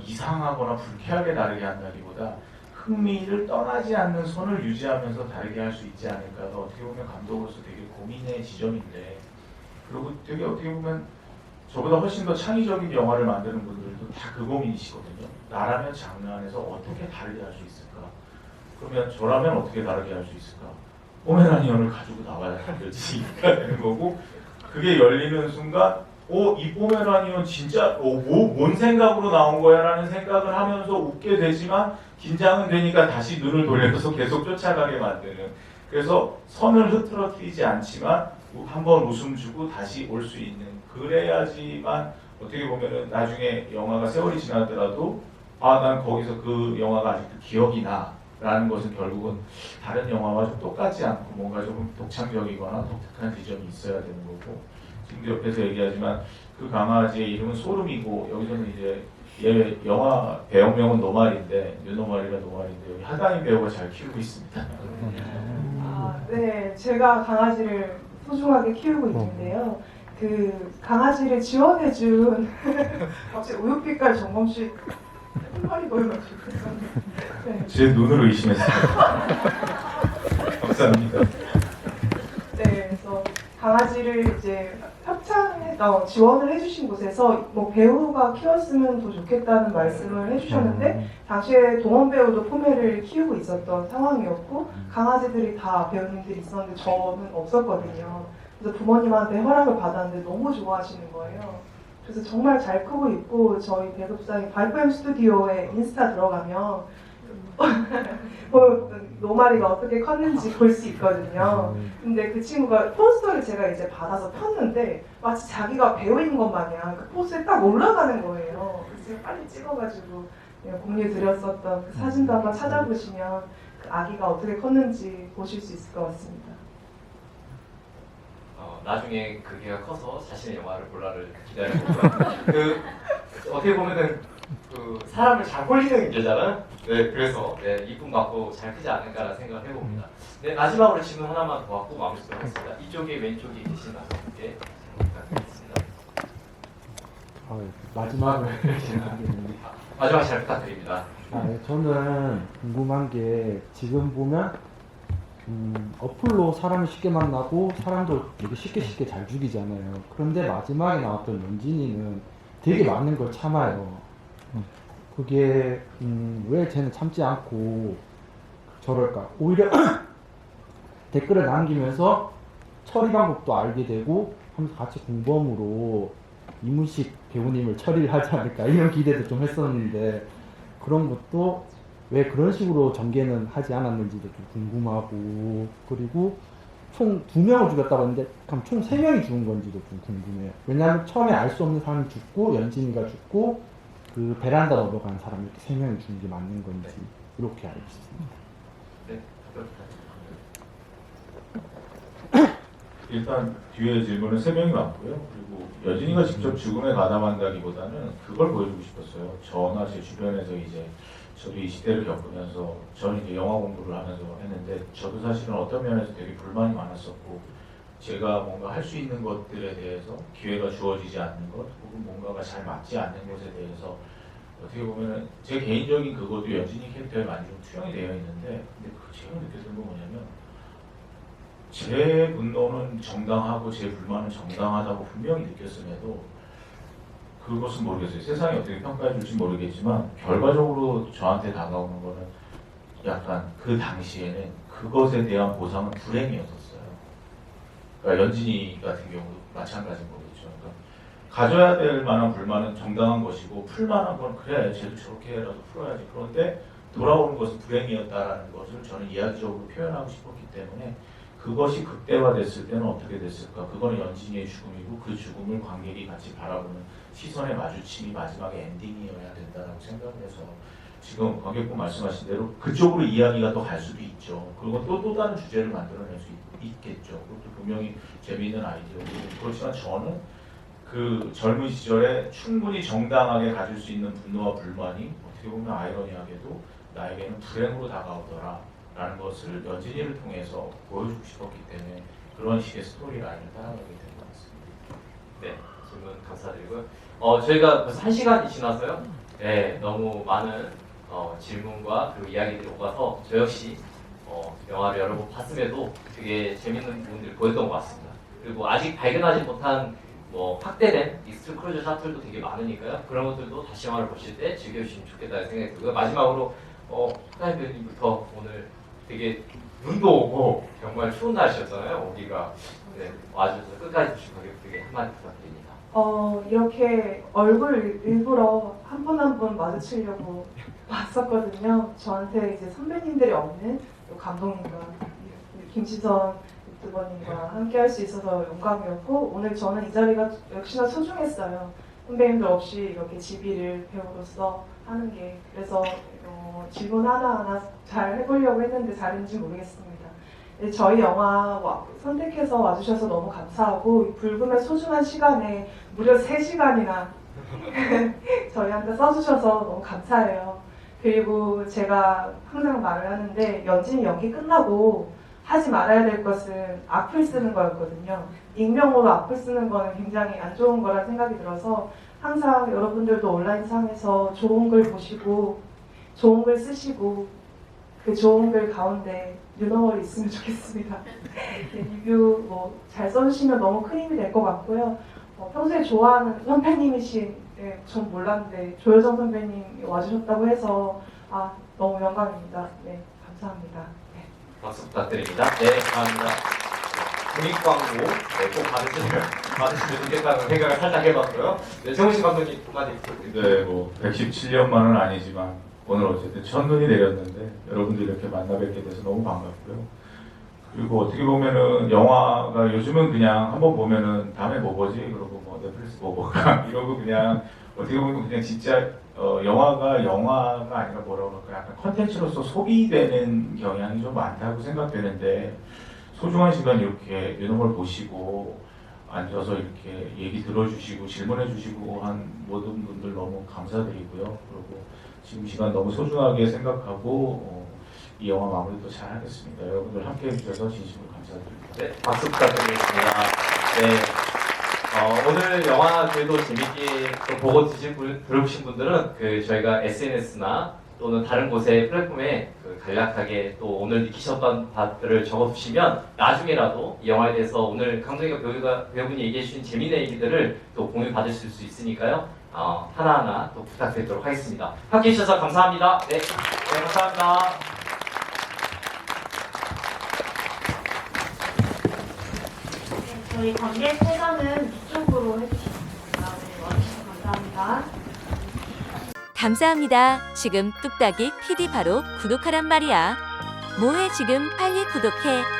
이상하거나 불쾌하게 다르게 한다기보다 흥미를 떠나지 않는 선을 유지하면서 다르게 할 수 있지 않을까가 어떻게 보면 감독으로서 되게 고민의 지점인데 그리고 되게 어떻게 보면 저보다 훨씬 더 창의적인 영화를 만드는 분들도 다 그 고민이시거든요. 나라면 장르 안에서 어떻게 다르게 할 수 있을까? 그러면 저라면 어떻게 다르게 할 수 있을까? 포메라니언을 가지고 나와야 되는 거고 그게 열리는 순간 이 포메라니언 진짜 뭔 생각으로 나온 거야 라는 생각을 하면서 웃게 되지만 긴장은 되니까 다시 눈을 돌려서 계속 쫓아가게 만드는 그래서 선을 흐트러뜨리지 않지만 한번 웃음 주고 다시 올 수 있는 그래야지만 어떻게 보면은 나중에 영화가 세월이 지나더라도 난 거기서 그 영화가 아직도 기억이 나 라는 것은 결국은 다른 영화와 좀 똑같지 않고 뭔가 조금 독창적이거나 독특한 지점이 있어야 되는 거고 지금 옆에서 얘기하지만 그 강아지의 이름은 소름이고 여기서는 이제 얘 영화 배우명은 노말인데 뉴노말이라 노말인데 여기 하다인 배우가 잘 키우고 있습니다. 네, 제가 강아지를 소중하게 키우고 있는데요. 그 강아지를 지원해준 갑자기 우유빛깔 정범씨 한 마리 보여가지고 네. 제 눈으로 의심했어요. 감사합니다. 네, 그래서 강아지를 이제 지원을 해주신 곳에서 뭐 배우가 키웠으면 더 좋겠다는 말씀을 해주셨는데 당시에 동원 배우도 포메를 키우고 있었던 상황이었고 강아지들이 다 배우님들이 있었는데 저는 없었거든요. 그래서 부모님한테 허락을 받았는데 너무 좋아하시는 거예요. 그래서 정말 잘 크고 있고 저희 배급사인 바이프엠 스튜디오에 인스타 들어가면 노마리가 어떻게 컸는지 볼 수 있거든요. 근데 그 친구가 포스터를 제가 이제 받아서 폈는데 마치 자기가 배우인 것 마냥 그 포스에 딱 올라가는 거예요. 그래서 제가 빨리 찍어가지고 공유 드렸었던 그 사진도 한번 찾아보시면 그 아기가 어떻게 컸는지 보실 수 있을 것 같습니다. 나중에 그 개가 커서 자신의 영화를 볼라를 기다려보고요. 어떻게 보면은 사람을 잘 홀리는 개잖아요. 네, 그래서 이쁨 받고 잘 크지 않을까라는 생각을 해봅니다. 네, 마지막으로 질문 하나만 더 갖고 마무리하도록 하겠습니다. 이쪽에 왼쪽에 계신 분께 부탁드리겠습니다. 마지막을 마지막 잘 부탁드립니다. 저는 궁금한 게 지금 보면 어플로 사람을 쉽게 만나고 사람도 되게 쉽게 잘 죽이잖아요. 그런데 마지막에 나왔던 연진이는 되게 많은 걸 참아요. 그게 왜 쟤는 참지 않고 저럴까? 오히려 댓글을 남기면서 처리 방법도 알게 되고 하면서 같이 공범으로 이문식 배우님을 처리를 하지 않을까 이런 기대도 좀 했었는데 그런 것도 왜 그런 식으로 전개는 하지 않았는지도 좀 궁금하고, 그리고 총 2명을 죽였다고 했는데 그럼 총 3명이 죽은 건지도 좀 궁금해요. 왜냐하면 처음에 알 수 없는 사람이 죽고 연진이가 죽고 그 베란다 넘어간 사람 이렇게 3명이 죽은 게 맞는 건지 이렇게 알고 있습니다. 네. 일단 뒤에 질문은 3명이 많고요. 그리고 여진이가 직접 죽음에 가담한다기보다는 그걸 보여주고 싶었어요. 저나 제 주변에서 이제 저도 이 시대를 겪으면서 저는 이제 영화 공부를 하면서 했는데 저도 사실은 어떤 면에서 되게 불만이 많았었고 제가 뭔가 할 수 있는 것들에 대해서 기회가 주어지지 않는 것 혹은 뭔가가 잘 맞지 않는 것에 대해서 어떻게 보면은 제 개인적인 그것도 여진이 캐릭터에 많이 좀 투영이 되어 있는데 근데 그 제가 느꼈던 건 뭐냐면 제 분노는 정당하고 제 불만은 정당하다고 분명히 느꼈음에도 그것은 모르겠어요. 세상이 어떻게 평가해 줄지 모르겠지만 결과적으로 저한테 다가오는 거는 약간 그 당시에는 그것에 대한 보상은 불행이었었어요. 그러니까 연진이 같은 경우도 마찬가지인 거겠죠. 그러니까 가져야 될 만한 불만은 정당한 것이고 풀만한 건 그래 쟤도 저렇게라도 풀어야지. 그런데 돌아오는 것은 불행이었다라는 것을 저는 이야기적으로 표현하고 싶었기 때문에 그것이 극대화됐을 때는 어떻게 됐을까? 그거는 연진이의 죽음이고 그 죽음을 관객이 같이 바라보는 시선의 마주침이 마지막에 엔딩이어야 된다고 생각을 해서 지금 관객분 말씀하신 대로 그쪽으로 이야기가 또 갈 수도 있죠. 그리고 또 다른 주제를 만들어낼 수 있겠죠. 그것도 분명히 재미있는 아이디어고 그렇지만 저는 그 젊은 시절에 충분히 정당하게 가질 수 있는 분노와 불만이 어떻게 보면 아이러니하게도 나에게는 불행으로 다가오더라. 라는 것을 연진이를 통해서 보여주고 싶었기 때문에 그런 식의 스토리라인을 따라가게 된 것 같습니다. 네, 질문 감사드리고요. 저희가 벌써 1시간이 지나서요. 네, 너무 많은 질문과 그리고 이야기들이 오가서 저 역시 영화를 여러 번 봤음에도 되게 재밌는 부분들을 보였던 것 같습니다. 그리고 아직 발견하지 못한 확대된 익스트림 크루즈 샷들도 되게 많으니까요. 그런 것들도 다시 영화를 보실 때 즐겨주시면 좋겠다는 생각이 들고요. 마지막으로 하나님 배우님부터 오늘 되게 눈도 오고 정말 추운 날씨였잖아요. 오기가 와주셔서 끝까지 주신 관객들에게 한마디 부탁드립니다. 이렇게 얼굴 일부러 한 분 한 분 마주치려고 왔었거든요. 저한테 이제 선배님들이 없는 감독님과 김지선 유튜버님과 함께 할 수 있어서 영광이었고 오늘 저는 이 자리가 역시나 소중했어요. 선배님들 없이 이렇게 지비를 배우로서 하는 게 그래서 질문 하나하나 잘 해보려고 했는데 잘했는지 모르겠습니다. 저희 영화 선택해서 와주셔서 너무 감사하고 이 불금의 소중한 시간에 무려 3시간이나 저희한테 써주셔서 너무 감사해요. 그리고 제가 항상 말을 하는데 연진이 연기 끝나고 하지 말아야 될 것은 악플 쓰는 거였거든요. 익명으로 악플 쓰는 거는 굉장히 안 좋은 거라 생각이 들어서 항상 여러분들도 온라인상에서 좋은 글 보시고 좋은 글 쓰시고 그 좋은 글 가운데 유너월이 있으면 좋겠습니다. 리뷰 잘 써주시면 너무 큰 힘이 될 것 같고요. 평소에 좋아하는 선배님이신 전 몰랐는데 조효정 선배님 와주셨다고 해서 너무 영광입니다. 네, 감사합니다. 네. 박수 부탁드립니다. 네, 감사합니다. 공익 광고 꼭 받으시면 좋겠다는 생각을 살짝 해봤고요. 네, 정우신 감독님 한마디 부탁드립니다. 네, 117년만은 아니지만 오늘 어쨌든 첫눈이 내렸는데 여러분들 이렇게 만나 뵙게 돼서 너무 반갑고요. 그리고 어떻게 보면은 영화가 요즘은 그냥 한번 보면은 다음에 뭐 보지? 그러고 넷플릭스 뭐 볼까? 이러고 그냥 어떻게 보면 그냥 진짜 영화가 아니라 뭐라고 할까? 약간 컨텐츠로서 소비되는 경향이 좀 많다고 생각되는데 소중한 시간 이렇게 이런 걸 보시고 앉아서 이렇게 얘기 들어주시고 질문해 주시고 한 모든 분들 너무 감사드리고요. 그리고 지금 시간 너무 소중하게 생각하고 이 영화 마무리도 잘 하겠습니다. 여러분들 함께 해주셔서 진심으로 감사드립니다. 네, 박수 부탁드리겠습니다. 네, 오늘 영화 그래도 재밌게 또 보고 들어보신 분들은 저희가 SNS나 또는 다른 곳의 플랫폼에 간략하게 또 오늘 느끼셨던 바들을 적어주시면 나중에라도 이 영화에 대해서 오늘 감독님과 배우분이 얘기해 주신 재미있는 얘기들을 또 공유 받으실 수 있으니까요. 하나하나 또 부탁드리도록 하겠습니다. 함께 해주셔서 감사합니다. 네, 감사합니다. 저희 관객 퇴장은 이쪽으로 해주시면 됩니다. 네, 와주셔서 감사합니다. 감사합니다. 지금 뚝딱이 PD 바로 구독하란 말이야. 뭐해 지금 빨리 구독해.